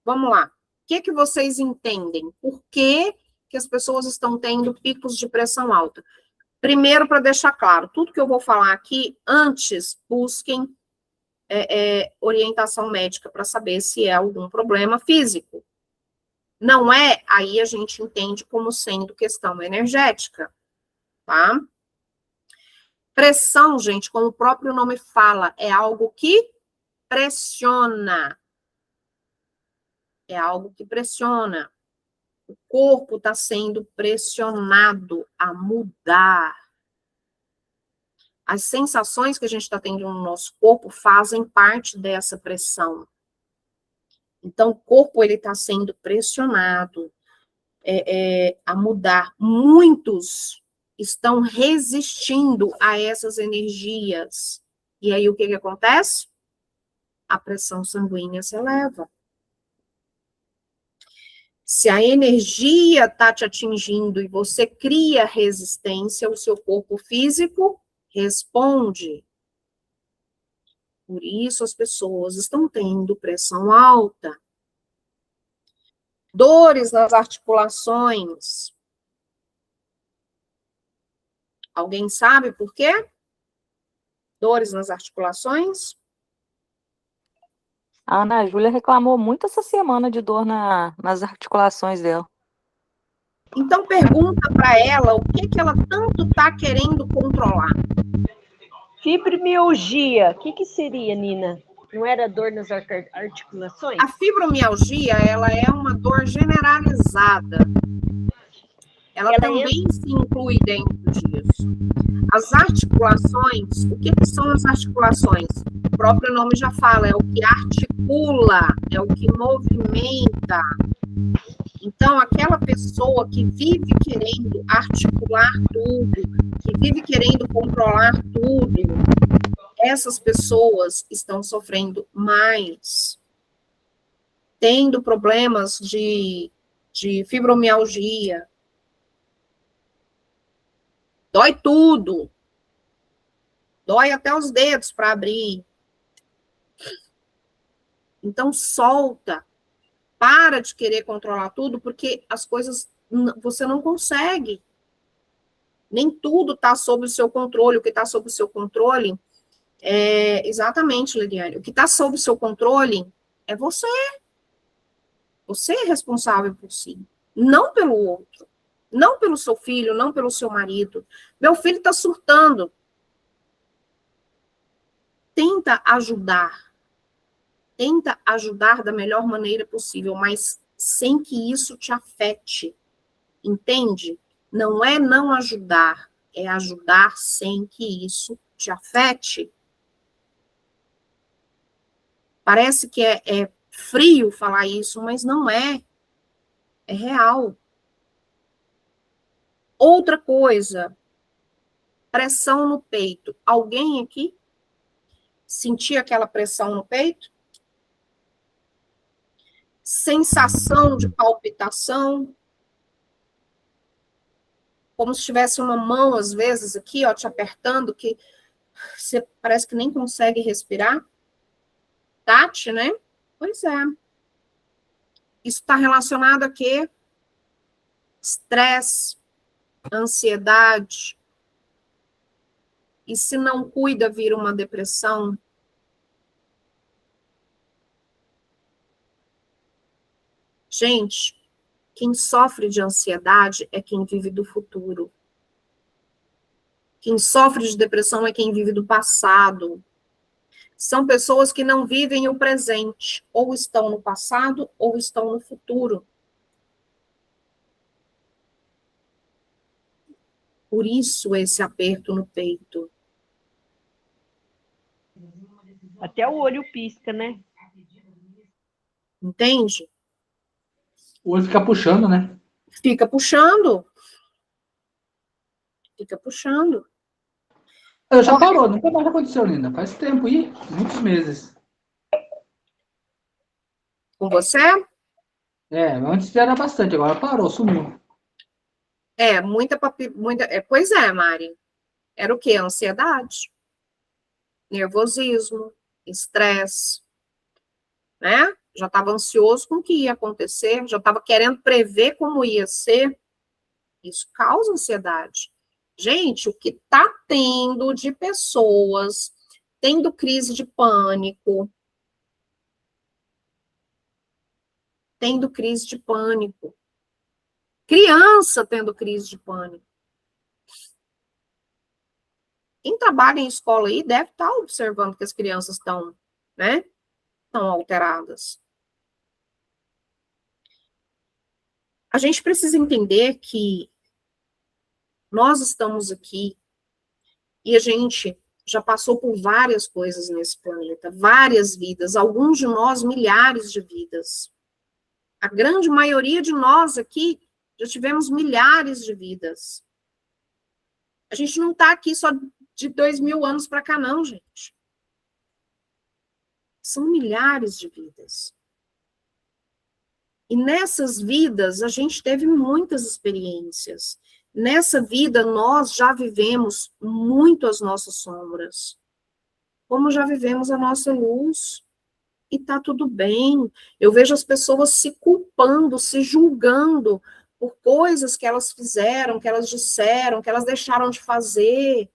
Vamos lá. O que vocês entendem? Por que as pessoas estão tendo picos de pressão alta? Primeiro, para deixar claro, tudo que eu vou falar aqui, antes, busquem orientação médica para saber se é algum problema físico. Não é, aí a gente entende como sendo questão energética, tá? Pressão, gente, como o próprio nome fala, é algo que pressiona. É algo que pressiona. O corpo está sendo pressionado a mudar. As sensações que a gente está tendo no nosso corpo fazem parte dessa pressão. Então, o corpo está sendo pressionado a mudar. Muitos estão resistindo a essas energias. E aí, o que acontece? A pressão sanguínea se eleva. Se a energia está te atingindo e você cria resistência, o seu corpo físico responde. Por isso as pessoas estão tendo pressão alta. Dores nas articulações. Alguém sabe por quê? Dores nas articulações? A Ana Júlia reclamou muito essa semana de dor nas articulações dela. Então pergunta para ela o que ela tanto está querendo controlar. Fibromialgia, o que seria, Nina? Não era dor nas articulações? A fibromialgia, ela é uma dor generalizada. Ela também se inclui dentro disso. As articulações, o que são as articulações? O próprio nome já fala, é o que articula, é o que movimenta. Então, aquela pessoa que vive querendo articular tudo, que vive querendo controlar tudo, essas pessoas estão sofrendo mais, tendo problemas de fibromialgia. Dói tudo. Dói até os dedos para abrir. Então, solta. Para de querer controlar tudo, porque as coisas você não consegue. Nem tudo está sob o seu controle. O que está sob o seu controle é exatamente, Liliane. O que está sob o seu controle é você. Você é responsável por si, não pelo outro. Não pelo seu filho, não pelo seu marido. Meu filho está surtando. Tenta ajudar. Tenta ajudar da melhor maneira possível, mas sem que isso te afete. Entende? Não é não ajudar, é ajudar sem que isso te afete. Parece que é frio falar isso, mas não é. É real. Outra coisa, pressão no peito. Alguém aqui sentia aquela pressão no peito? Sensação de palpitação? Como se tivesse uma mão, às vezes, aqui, ó, te apertando, que você parece que nem consegue respirar? Tati, né? Pois é. Isso está relacionado a quê? Estresse, ansiedade. E se não cuida, vira uma depressão. Gente, quem sofre de ansiedade é quem vive do futuro. Quem sofre de depressão é quem vive do passado. São pessoas que não vivem o presente. Ou estão no passado, ou estão no futuro. Por isso esse aperto no peito. Até o olho pisca, né? Entende? O olho fica puxando, né? Fica puxando. Fica puxando. Eu já parou, nunca mais aconteceu, Linda. Faz tempo, muitos meses. Com você? Antes era bastante, agora parou, sumiu. Pois é, Mari. Era o quê? Ansiedade, nervosismo, estresse, né? Já estava ansioso com o que ia acontecer, já estava querendo prever como ia ser. Isso causa ansiedade. Gente, o que está tendo de pessoas tendo crise de pânico, criança tendo crise de pânico. Quem trabalha em escola aí deve estar observando que as crianças estão, né? Estão alteradas. A gente precisa entender que nós estamos aqui e a gente já passou por várias coisas nesse planeta, várias vidas, alguns de nós milhares de vidas. A grande maioria de nós aqui já tivemos milhares de vidas. A gente não está aqui só de 2000 anos para cá, não, gente. São milhares de vidas. E nessas vidas, a gente teve muitas experiências. Nessa vida, nós já vivemos muito as nossas sombras, como já vivemos a nossa luz. E tá tudo bem. Eu vejo as pessoas se culpando, se julgando por coisas que elas fizeram, que elas disseram, que elas deixaram de fazer.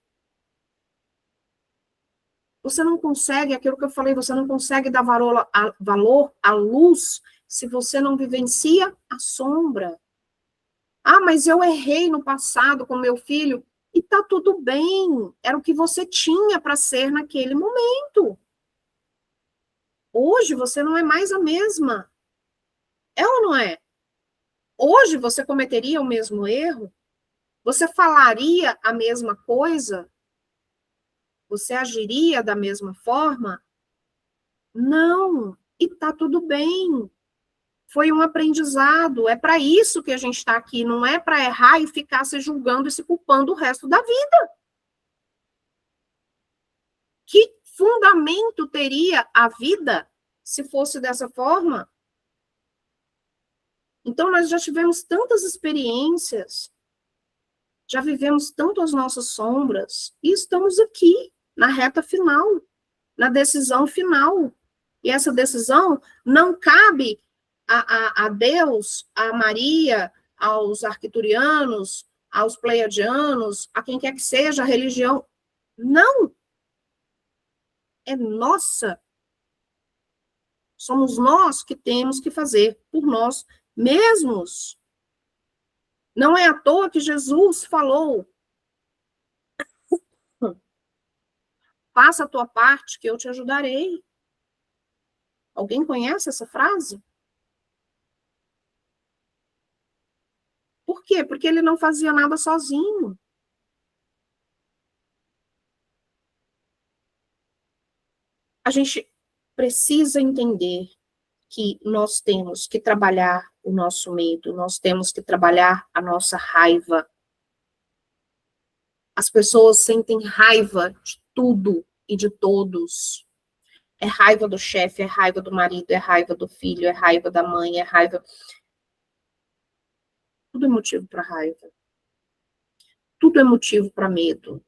Você não consegue, aquilo que eu falei, você não consegue dar valor à luz se você não vivencia a sombra. Ah, mas eu errei no passado com meu filho. E tá tudo bem. Era o que você tinha para ser naquele momento. Hoje você não é mais a mesma. É ou não é? Hoje você cometeria o mesmo erro? Você falaria a mesma coisa? Você agiria da mesma forma? Não. E tá tudo bem. Foi um aprendizado. É para isso que a gente está aqui. Não é para errar e ficar se julgando e se culpando o resto da vida. Que fundamento teria a vida se fosse dessa forma? Então, nós já tivemos tantas experiências, já vivemos tanto as nossas sombras, e estamos aqui, na reta final, na decisão final. E essa decisão não cabe a Deus, a Maria, aos arcturianos, aos pleiadianos, a quem quer que seja a religião. Não! É nossa. Somos nós que temos que fazer por nós mesmos. Não é à toa que Jesus falou: faça a tua parte que eu te ajudarei. Alguém conhece essa frase? Por quê? Porque ele não fazia nada sozinho. A gente precisa entender que nós temos que trabalhar o nosso medo, nós temos que trabalhar a nossa raiva. As pessoas sentem raiva de tudo e de todos. É raiva do chefe, é raiva do marido, é raiva do filho, é raiva da mãe, é raiva... Tudo é motivo para raiva. Tudo é motivo para medo.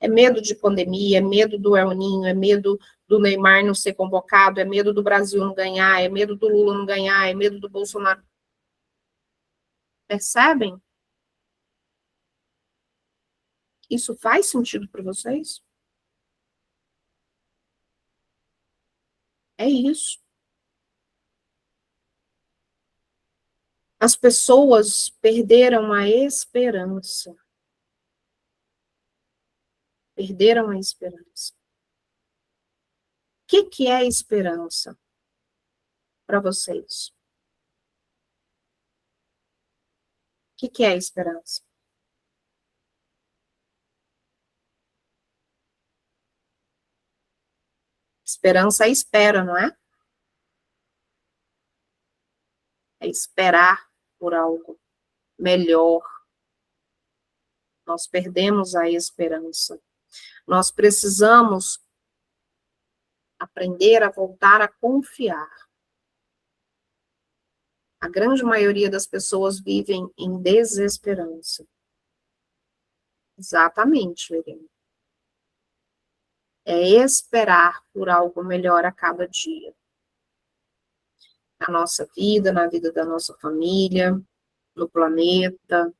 É medo de pandemia, é medo do El Ninho, é medo do Neymar não ser convocado, é medo do Brasil não ganhar, é medo do Lula não ganhar, é medo do Bolsonaro. Percebem? Isso faz sentido para vocês? É isso. As pessoas perderam a esperança. Perderam a esperança. O que é esperança para vocês? O que é esperança? Esperança é espera, não é? É esperar por algo melhor. Nós perdemos a esperança. Nós precisamos aprender a voltar a confiar. A grande maioria das pessoas vivem em desesperança. Exatamente, Verena. É esperar por algo melhor a cada dia. Na nossa vida, na vida da nossa família, no planeta.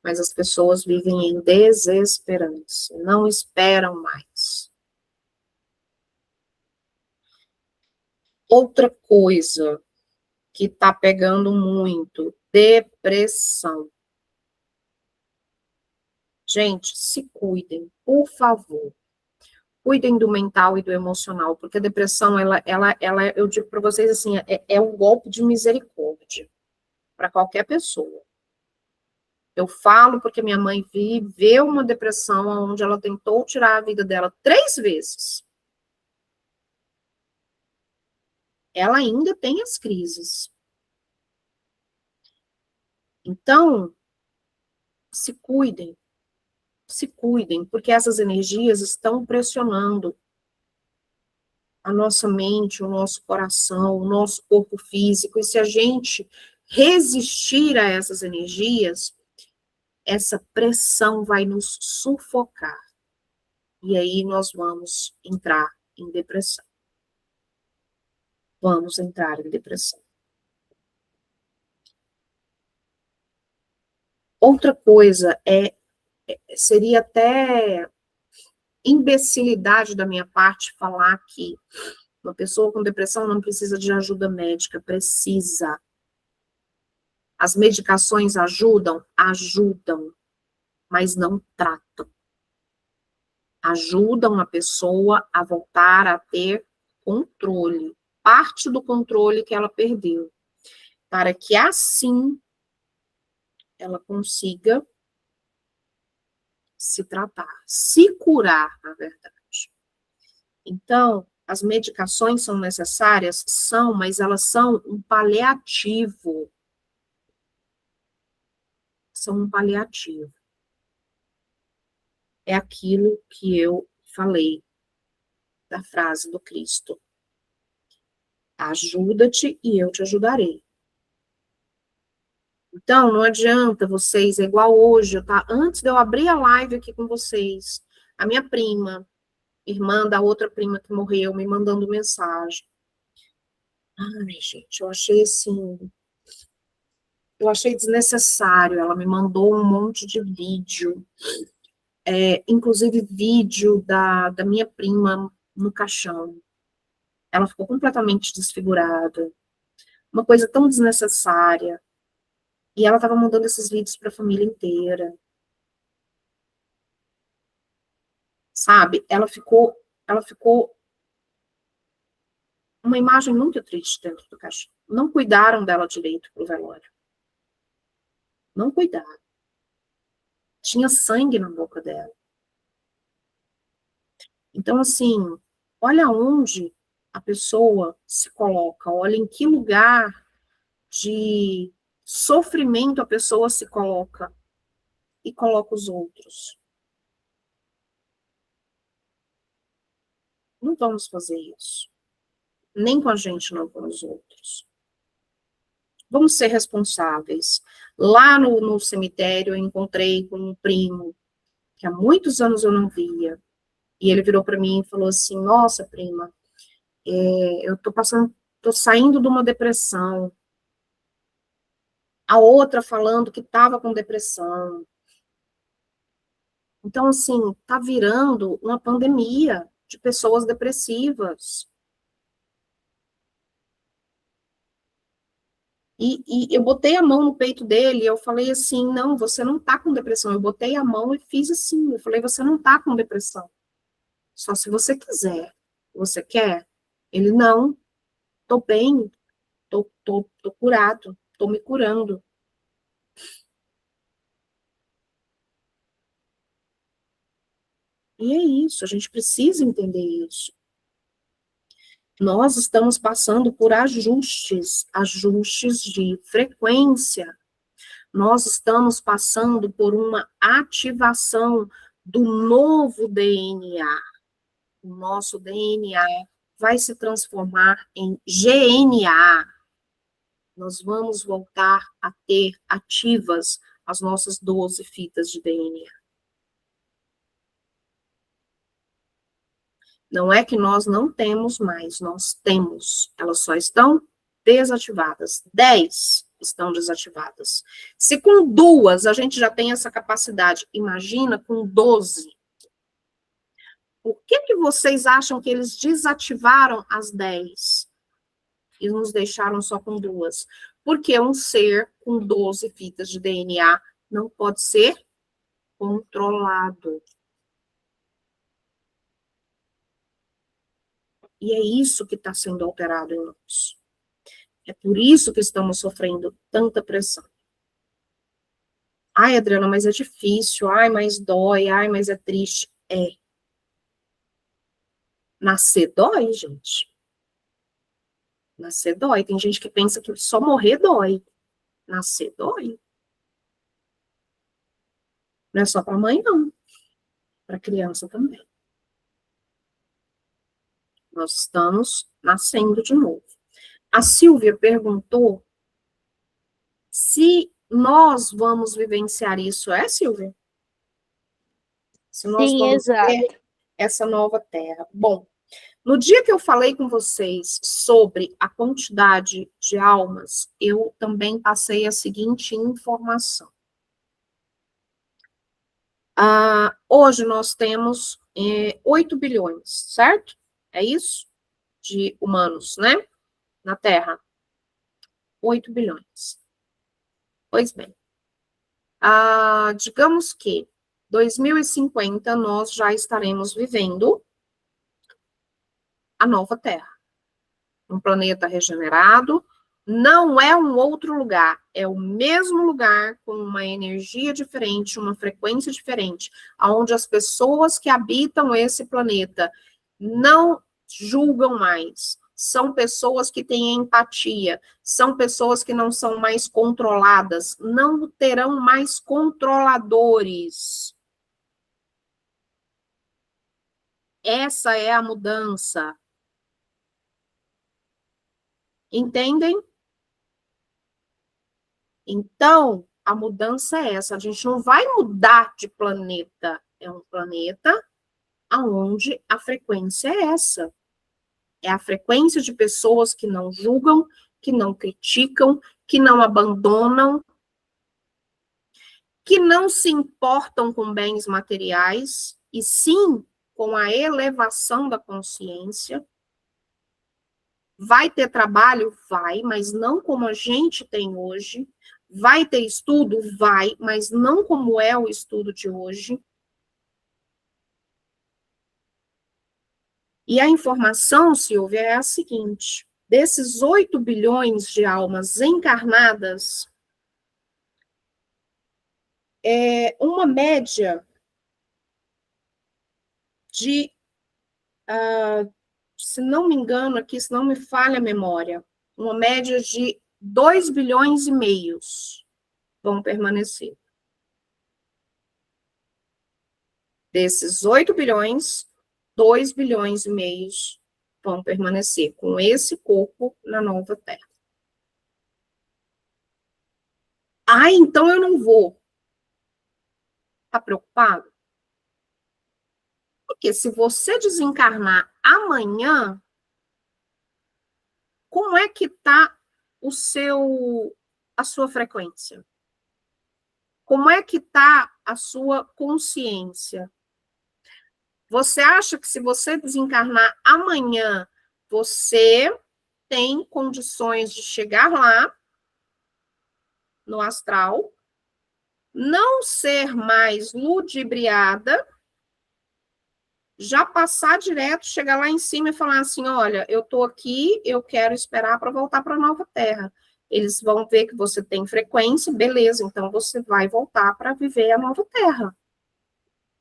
Mas as pessoas vivem em desesperança, não esperam mais. Outra coisa que está pegando muito, depressão. Gente, se cuidem, por favor. Cuidem do mental e do emocional, porque a depressão, eu digo para vocês assim, é um golpe de misericórdia para qualquer pessoa. Eu falo porque minha mãe viveu uma depressão onde ela tentou tirar a vida dela 3 vezes. Ela ainda tem as crises. Então, se cuidem, porque essas energias estão pressionando a nossa mente, o nosso coração, o nosso corpo físico, e se a gente resistir a essas energias, essa pressão vai nos sufocar. E aí nós vamos entrar em depressão. Vamos entrar em depressão. Outra coisa seria até imbecilidade da minha parte falar que uma pessoa com depressão não precisa de ajuda médica, precisa. As medicações ajudam, mas não tratam. Ajudam a pessoa a voltar a ter controle, parte do controle que ela perdeu, para que assim ela consiga se tratar, se curar, na verdade. Então, as medicações são necessárias? São, mas elas são um paliativo. São um paliativo. É aquilo que eu falei da frase do Cristo. Ajuda-te e eu te ajudarei. Então, não adianta vocês, é igual hoje, tá? Antes de eu abrir a live aqui com vocês, a minha prima, irmã da outra prima que morreu, me mandando mensagem. Ai, gente, eu achei assim, eu achei desnecessário. Ela me mandou um monte de vídeo, inclusive vídeo da minha prima no caixão. Ela ficou completamente desfigurada. Uma coisa tão desnecessária. E ela estava mandando esses vídeos para a família inteira. Sabe? Ela ficou uma imagem muito triste dentro do caixão. Não cuidaram dela direito pro velório. Não cuidaram. Tinha sangue na boca dela. Então, assim, olha onde a pessoa se coloca, olha em que lugar de sofrimento a pessoa se coloca e coloca os outros. Não vamos fazer isso. Nem com a gente, não com os outros. Vamos ser responsáveis. Lá no cemitério, eu encontrei com um primo, que há muitos anos eu não via. E ele virou para mim e falou assim: nossa, prima, eu tô saindo de uma depressão. A outra falando que estava com depressão. Então, assim, tá virando uma pandemia de pessoas depressivas. E eu botei a mão no peito dele, eu falei assim: não, você não tá com depressão. Eu botei a mão e fiz assim, eu falei: você não tá com depressão. Só se você quiser. Você quer? Ele: não, tô bem, tô curado, tô me curando. E é isso, a gente precisa entender isso. Nós estamos passando por ajustes de frequência. Nós estamos passando por uma ativação do novo DNA. O nosso DNA vai se transformar em GNA. Nós vamos voltar a ter ativas as nossas 12 fitas de DNA. Não é que nós não temos mais, nós temos. Elas só estão desativadas. 10 estão desativadas. Se com 2 a gente já tem essa capacidade, imagina com 12. Por que vocês acham que eles desativaram as 10 e nos deixaram só com 2? Porque um ser com 12 fitas de DNA não pode ser controlado. E é isso que está sendo alterado em nós. É por isso que estamos sofrendo tanta pressão. Ai, Adriana, mas é difícil. Ai, mas dói. Ai, mas é triste. É. Nascer dói, gente. Nascer dói. Tem gente que pensa que só morrer dói. Nascer dói. Não é só para mãe, não. Para criança também. Nós estamos nascendo de novo. A Silvia perguntou se nós vamos vivenciar isso. É, Silvia? Se nós Sim, vamos exato. ter essa nova terra. Bom, no dia que eu falei com vocês sobre a quantidade de almas, eu também passei a seguinte informação. Hoje nós temos 8 bilhões, certo? É isso? De humanos, né? Na Terra. 8 bilhões. Pois bem. Digamos que 2050 nós já estaremos vivendo a nova Terra. um planeta regenerado, não é um outro lugar, é o mesmo lugar com uma energia diferente, uma frequência diferente, onde as pessoas que habitam esse planeta não julgam mais, são pessoas que têm empatia, são pessoas que não são mais controladas, não terão mais controladores. Essa é a mudança. Entendem? Então, a mudança é essa. A gente não vai mudar de planeta. É um planeta onde a frequência é essa. É a frequência de pessoas que não julgam, que não criticam, que não abandonam, que não se importam com bens materiais, e sim com a elevação da consciência. Vai ter trabalho? Vai, mas não como a gente tem hoje. Vai ter estudo? Vai, mas não como é o estudo de hoje. E a informação, Silvia, é a seguinte: desses 8 bilhões de almas encarnadas, uma média de, se não me engano aqui, se não me falha a memória, uma média de 2 bilhões e meio vão permanecer. Desses 8 bilhões, 2 bilhões e meio vão permanecer com esse corpo na nova Terra. Então eu não vou. Tá preocupado? Porque se você desencarnar amanhã, como é que tá a sua frequência? Como é que tá a sua consciência? Você acha que se você desencarnar amanhã, você tem condições de chegar lá, no astral, não ser mais ludibriada, já passar direto, chegar lá em cima e falar assim, olha, eu tô aqui, eu quero esperar para voltar para a nova Terra. Eles vão ver que você tem frequência, beleza, então você vai voltar para viver a nova Terra.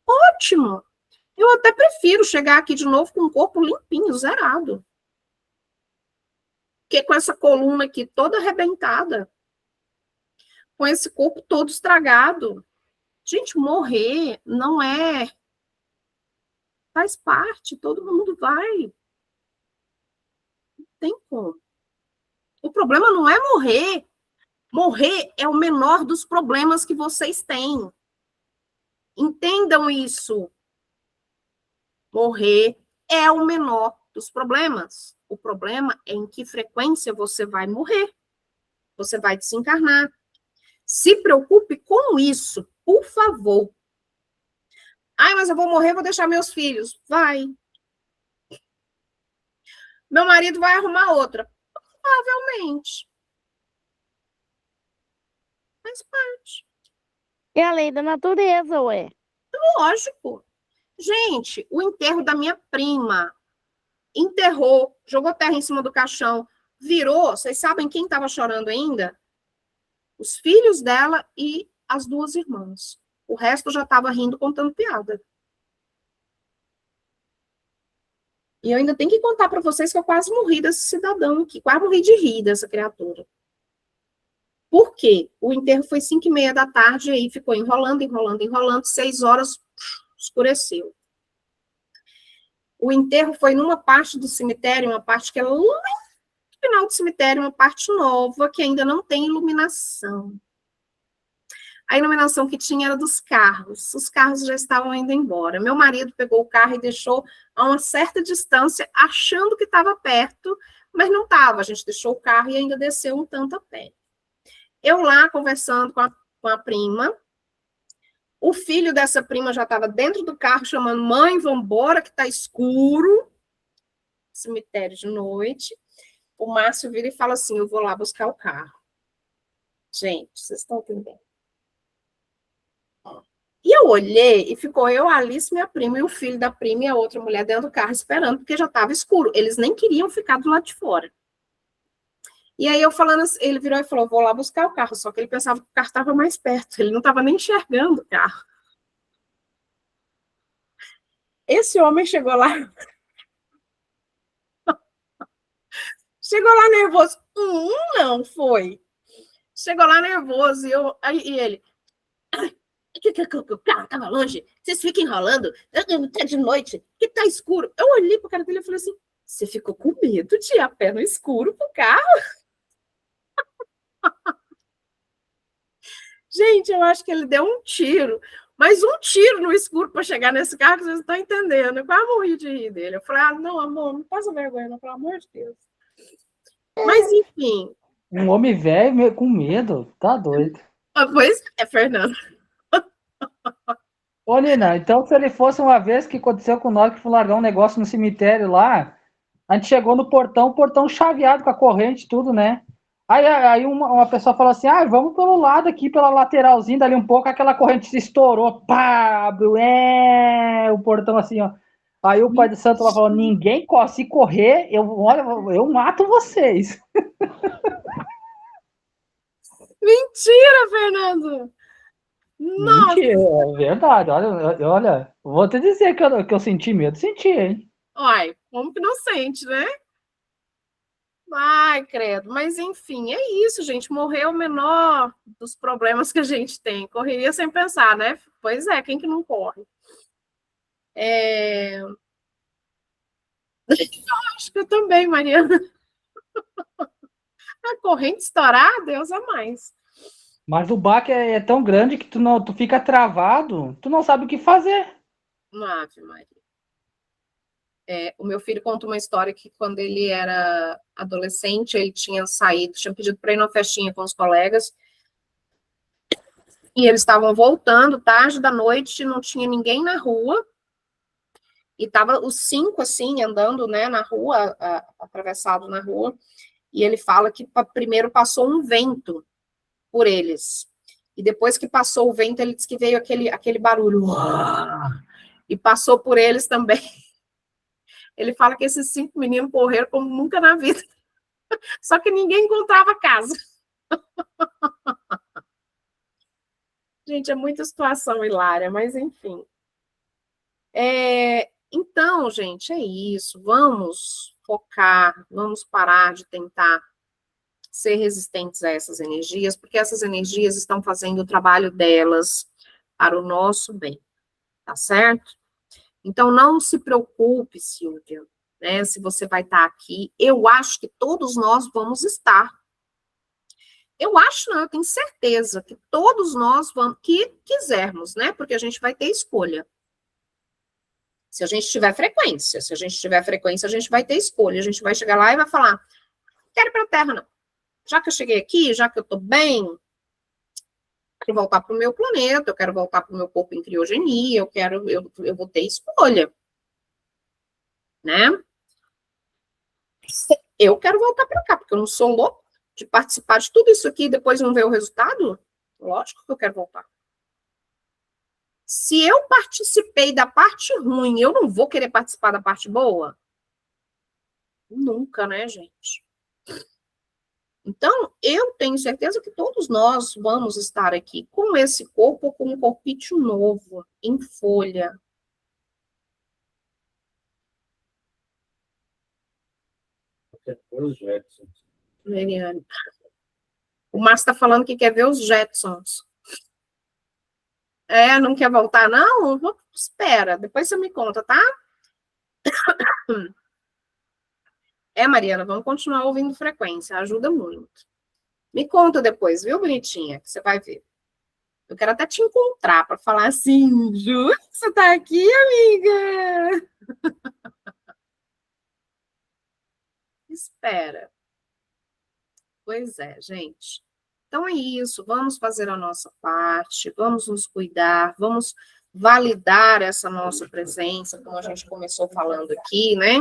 Ótimo! Eu até prefiro chegar aqui de novo com o corpo limpinho, zerado. Porque com essa coluna aqui toda arrebentada, com esse corpo todo estragado. Gente, morrer não é... Faz parte, todo mundo vai. Não tem como. O problema não é morrer. Morrer é o menor dos problemas que vocês têm. Entendam isso. Morrer é o menor dos problemas. O problema é em que frequência você vai morrer. Você vai desencarnar. Se preocupe com isso, por favor. Mas eu vou morrer, vou deixar meus filhos. Vai. Meu marido vai arrumar outra. Provavelmente. Faz parte. É a lei da natureza, ué. Lógico. Gente, o enterro da minha prima. Enterrou, jogou terra em cima do caixão, virou. Vocês sabem quem estava chorando ainda? Os filhos dela e as 2 irmãs. O resto já estava rindo, contando piada. E eu ainda tenho que contar para vocês que eu quase morri desse cidadão aqui. Quase morri de rir dessa criatura. Por quê? O enterro foi 5h30 da tarde, e aí ficou enrolando, 6 horas, escureceu. O enterro foi numa parte do cemitério, uma parte que é lá no final do cemitério, uma parte nova, que ainda não tem iluminação. A iluminação que tinha era dos carros. Os carros já estavam indo embora. Meu marido pegou o carro e deixou a uma certa distância, achando que estava perto, mas não estava. A gente deixou o carro e ainda desceu um tanto a pé. Eu lá, conversando com a prima, o filho dessa prima já estava dentro do carro, chamando, mãe, vambora, que está escuro. Cemitério de noite. O Márcio vira e fala assim, eu vou lá buscar o carro. Gente, vocês estão entendendo? E eu olhei e ficou eu, a Alice, minha prima, e o filho da prima e a outra mulher dentro do carro esperando, porque já estava escuro. Eles nem queriam ficar do lado de fora. E aí eu falando assim, ele virou e falou, vou lá buscar o carro, só que ele pensava que o carro estava mais perto, ele não estava nem enxergando o carro. Esse homem chegou lá nervoso. Não foi. Chegou lá nervoso e ele. O carro tava longe, vocês ficam enrolando, tá de noite, que tá escuro. Eu olhei pro cara dele e falei assim: você ficou com medo de ir a pé no escuro pro carro? Gente, eu acho que ele deu um tiro, mas um tiro no escuro para chegar nesse carro que vocês não estão entendendo. Eu quase morri de rir dele. Eu falei: não, amor, não passa vergonha, não, pelo amor de Deus. Mas, enfim. Um homem velho com medo, tá doido. Pois é, Fernando. Ô, Nina, então se ele fosse uma vez que aconteceu com nós, que foi largar um negócio no cemitério lá, a gente chegou no portão, o portão chaveado com a corrente, tudo, né? Aí uma pessoa falou assim, vamos pelo lado aqui, pela lateralzinha, dali um pouco, aquela corrente se estourou, pá, abriu, o portão assim, ó. Aí o pai do santo lá falou, ninguém corre, se correr, eu mato vocês. Mentira, Fernando! Nossa. Mentira, é verdade. Olha, vou te dizer que eu senti medo, senti, hein? Ai, como que não sente, né? Ai, credo. Mas, enfim, é isso, gente. Morrer é o menor dos problemas que a gente tem. Correria sem pensar, né? Pois é, quem que não corre? Acho que eu também, Mariana. A corrente estourar, Deus a mais. Mas o baque é tão grande que tu fica travado, tu não sabe o que fazer. Ave Maria. O meu filho conta uma história que quando ele era adolescente, ele tinha pedido para ir numa festinha com os colegas, e eles estavam voltando tarde da noite, não tinha ninguém na rua, e tava os 5, assim, andando, né, na rua, atravessado na rua, e ele fala que primeiro passou um vento por eles, e depois que passou o vento, ele disse que veio aquele barulho, e passou por eles também. Ele fala que esses 5 meninos correram como nunca na vida. Só que ninguém encontrava casa. Gente, é muita situação hilária, mas enfim. Então, gente, é isso. Vamos focar, vamos parar de tentar ser resistentes a essas energias, porque essas energias estão fazendo o trabalho delas para o nosso bem, tá certo? Então, não se preocupe, Silvia, né, se você vai estar aqui. Eu acho que todos nós vamos estar. Eu acho, não, eu tenho certeza que todos nós vamos, que quisermos, né, porque a gente vai ter escolha. Se a gente tiver frequência, a gente vai ter escolha. A gente vai chegar lá e vai falar, não quero ir para a Terra, não. Já que eu cheguei aqui, já que eu estou bem, quero voltar para o meu planeta, eu quero voltar para o meu corpo em criogenia, eu vou ter escolha, né? Eu quero voltar para cá, porque eu não sou louco de participar de tudo isso aqui e depois não ver o resultado. Lógico que eu quero voltar. Se eu participei da parte ruim, eu não vou querer participar da parte boa? Nunca, né, gente? Então, eu tenho certeza que todos nós vamos estar aqui com esse corpo, com um corpício novo, em folha. Os Jetsons. Veriane. O Márcio está falando que quer ver os Jetsons. Não quer voltar, não? Espera, depois você me conta, tá? Mariana, vamos continuar ouvindo frequência, ajuda muito. Me conta depois, viu, bonitinha? Que você vai ver. Eu quero até te encontrar para falar assim, juro que você tá aqui, amiga? Espera. Pois é, gente. Então é isso, vamos fazer a nossa parte, vamos nos cuidar, vamos validar essa nossa presença, como a gente começou falando aqui, né?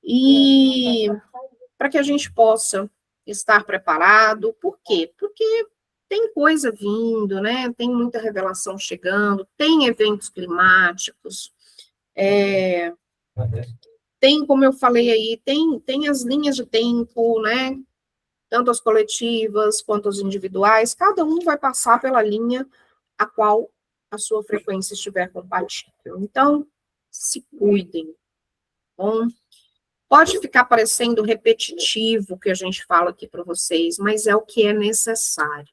E para que a gente possa estar preparado, por quê? Porque tem coisa vindo, né? Tem muita revelação chegando, tem eventos climáticos, Tem, como eu falei aí, tem as linhas de tempo, né? Tanto as coletivas quanto as individuais, cada um vai passar pela linha a qual a sua frequência estiver compatível. Então, se cuidem, bom? Pode ficar parecendo repetitivo o que a gente fala aqui para vocês, mas é o que é necessário.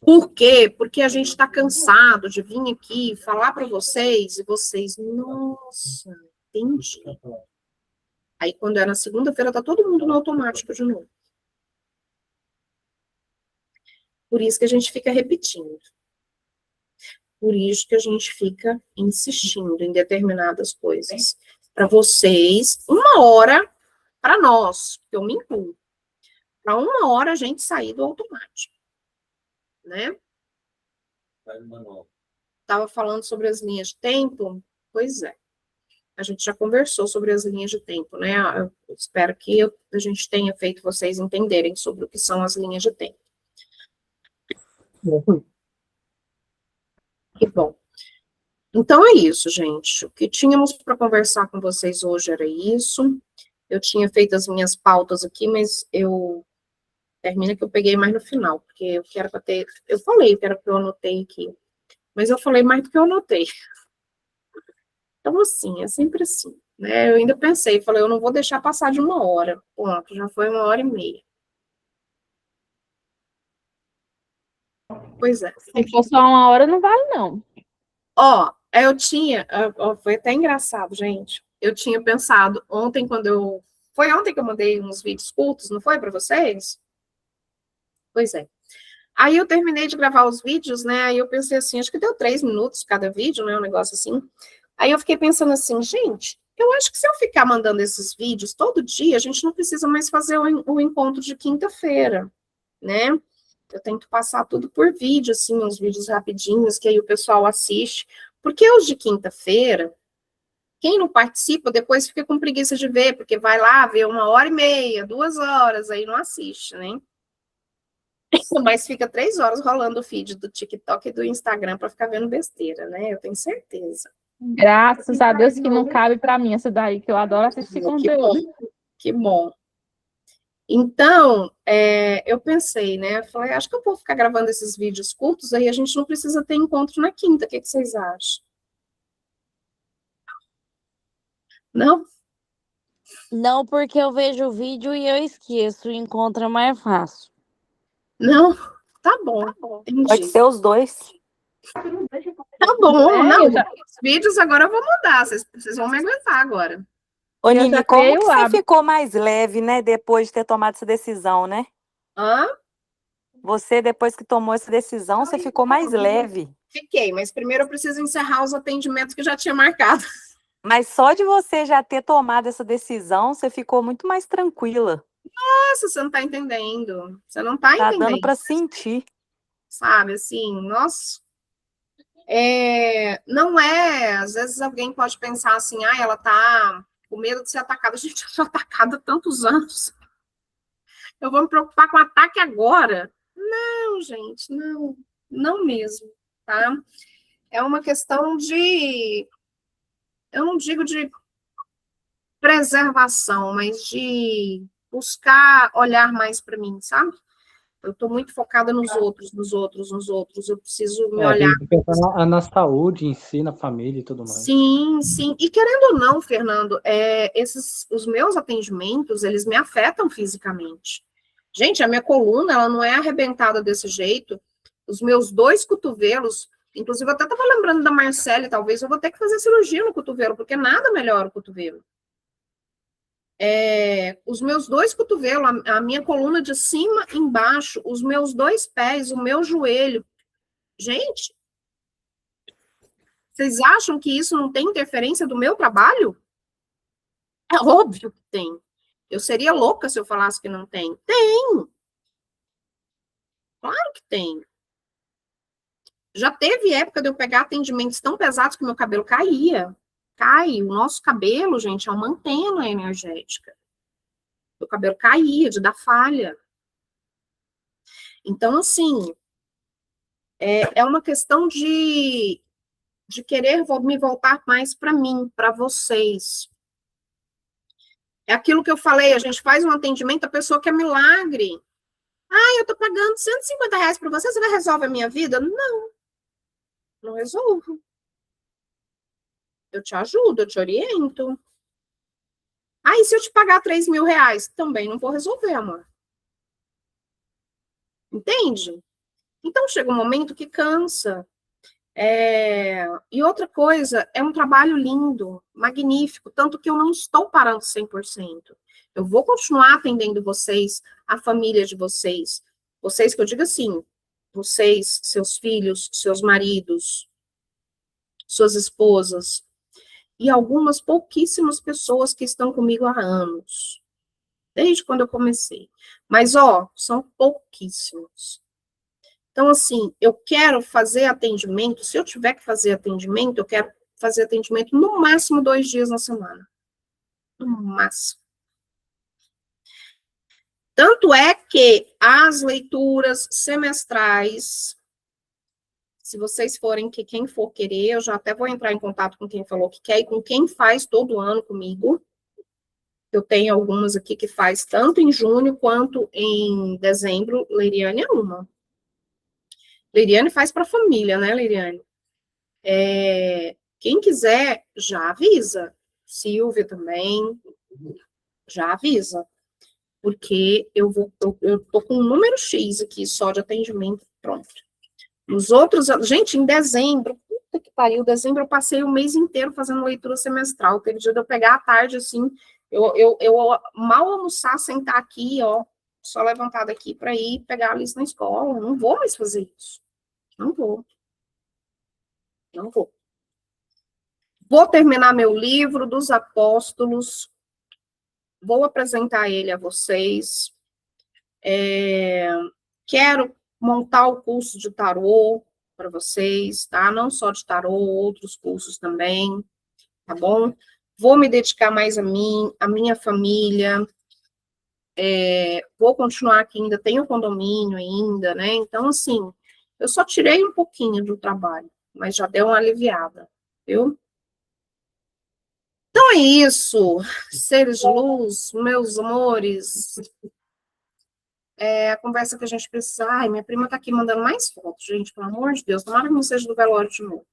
Por quê? Porque a gente está cansado de vir aqui falar para vocês e vocês, nossa, entendi. Aí, quando é na segunda-feira, tá todo mundo no automático de novo. Por isso que a gente fica repetindo. Por isso que a gente fica insistindo em determinadas coisas. Para vocês, 1 hora, para nós, que eu me incluo, para 1 hora a gente sair do automático. Né? Estava falando sobre as linhas de tempo? Pois é. A gente já conversou sobre as linhas de tempo, né? Eu espero que a gente tenha feito vocês entenderem sobre o que são as linhas de tempo. Que bom. Então é isso, gente. O que tínhamos para conversar com vocês hoje era isso. Eu tinha feito as minhas pautas aqui, mas termina que eu peguei mais no final, porque eu quero para ter. Eu falei que era que eu anotei aqui, mas eu falei mais do que eu anotei. Então, assim, é sempre assim, né? Eu ainda pensei, falei, eu não vou deixar passar de 1 hora. Ponto, já foi 1 hora e meia. Pois é. Se for só 1 hora, não vale, não. Ó, foi até engraçado, gente. Eu tinha pensado ontem, foi ontem que eu mandei uns vídeos curtos, não foi para vocês? Pois é. Aí eu terminei de gravar os vídeos, né? Aí eu pensei assim, acho que deu 3 minutos cada vídeo, né? Um negócio assim. Aí eu fiquei pensando assim, gente, eu acho que se eu ficar mandando esses vídeos todo dia, a gente não precisa mais fazer o encontro de quinta-feira, né? Eu tento passar tudo por vídeo, assim, uns vídeos rapidinhos, que aí o pessoal assiste. Porque os de quinta-feira, quem não participa, depois fica com preguiça de ver, porque vai lá ver 1 hora e meia, 2 horas, aí não assiste, né? Mas fica 3 horas rolando o feed do TikTok e do Instagram para ficar vendo besteira, né? Eu tenho certeza. Graças a Deus que não cabe para mim essa daí, que eu adoro assistir conteúdo. Que bom. Então, eu pensei, né? Falei, acho que eu vou ficar gravando esses vídeos curtos, aí a gente não precisa ter encontro na quinta. O que vocês acham? Não? Não, porque eu vejo o vídeo e eu esqueço, o encontro é mais fácil. Não? Tá bom. Entendi. Pode ser os dois. Tá bom, não. Os vídeos agora eu vou mudar, vocês vão me aguentar agora. Ô, Nini, como que você hábito. ficou mais leve, né, depois de ter tomado essa decisão, né? Hã? Você, depois que tomou essa decisão, você ficou mais leve. Fiquei, mas primeiro eu preciso encerrar os atendimentos que já tinha marcado. Mas só de você já ter tomado essa decisão, você ficou muito mais tranquila. Nossa, você não tá entendendo. Você não tá Tá entendendo. dando para sentir. Sabe, assim, nossa. Não às vezes alguém pode pensar assim, ela tá com medo de ser atacada. Gente, eu sou atacada há tantos anos. Eu vou me preocupar com ataque agora? Não, gente, não mesmo, tá? É uma questão eu não digo de preservação, mas de buscar olhar mais para mim, sabe? Eu estou muito focada nos outros. Eu preciso me olhar. Tem que pensar na saúde em si, na família e tudo mais. Sim. E querendo ou não, Fernando, os meus atendimentos, eles me afetam fisicamente. Gente, a minha coluna, ela não é arrebentada desse jeito. Os meus 2 cotovelos, inclusive eu até estava lembrando da Marcele, talvez eu vou ter que fazer cirurgia no cotovelo, porque nada melhora o cotovelo. Os meus 2 cotovelos, a minha coluna de cima e embaixo, os meus 2 pés, o meu joelho. Gente, vocês acham que isso não tem interferência do meu trabalho? É óbvio que tem. Eu seria louca se eu falasse que não tem. Tem. Claro que tem. Já teve época de eu pegar atendimentos tão pesados que meu cabelo caía. Cai. O nosso cabelo, gente, é uma antena energética. O cabelo caía de dar falha. Então, assim, é uma questão de querer me voltar mais para mim, para vocês, É aquilo que eu falei, a gente faz um atendimento, a pessoa quer milagre. Ah, eu tô pagando R$150 para você, você vai resolver a minha vida? Não, não resolvo. Eu te ajudo, eu te oriento. Ah, e se eu te pagar R$3.000? Também não vou resolver, amor. Entende? Então, chega um momento que cansa. E outra coisa, é um trabalho lindo, magnífico, tanto que eu não estou parando 100%. Eu vou continuar atendendo vocês, a família de vocês. Vocês que eu digo assim, vocês, seus filhos, seus maridos, suas esposas, e algumas pouquíssimas pessoas que estão comigo há anos, desde quando eu comecei. Mas, ó, são pouquíssimos. Então, assim, eu quero fazer atendimento, se eu tiver que fazer atendimento, eu quero fazer atendimento no máximo 2 dias na semana. No máximo. Tanto é que as leituras semestrais, se vocês forem, que quem for querer, eu já até vou entrar em contato com quem falou que quer e com quem faz todo ano comigo. Eu tenho algumas aqui que faz tanto em junho quanto em dezembro. Leiriane é uma. Leiriane faz para a família, né, Leiriane? Quem quiser, já avisa. Silvia também, já avisa. Porque eu tô com um número X aqui só de atendimento, pronto. Os outros, gente, em dezembro, puta que pariu, dezembro eu passei o mês inteiro fazendo leitura semestral. Teve dia de eu pegar à tarde, assim, eu mal almoçar, sentar aqui, ó, só levantada aqui para ir pegar a lista na escola. Não vou mais fazer isso. Não vou. Não vou. Vou terminar meu livro dos apóstolos. Vou apresentar ele a vocês. Quero montar o curso de tarô para vocês, tá? Não só de tarô, outros cursos também, tá bom? Vou me dedicar mais a mim, a minha família. Vou continuar aqui, ainda tenho condomínio ainda, né? Então, assim, eu só tirei um pouquinho do trabalho, mas já deu uma aliviada, viu? Então é isso, seres de luz, meus amores. A conversa que a gente precisa. Ai, minha prima tá aqui mandando mais fotos, gente, pelo amor de Deus. Tomara que não seja do velório de novo.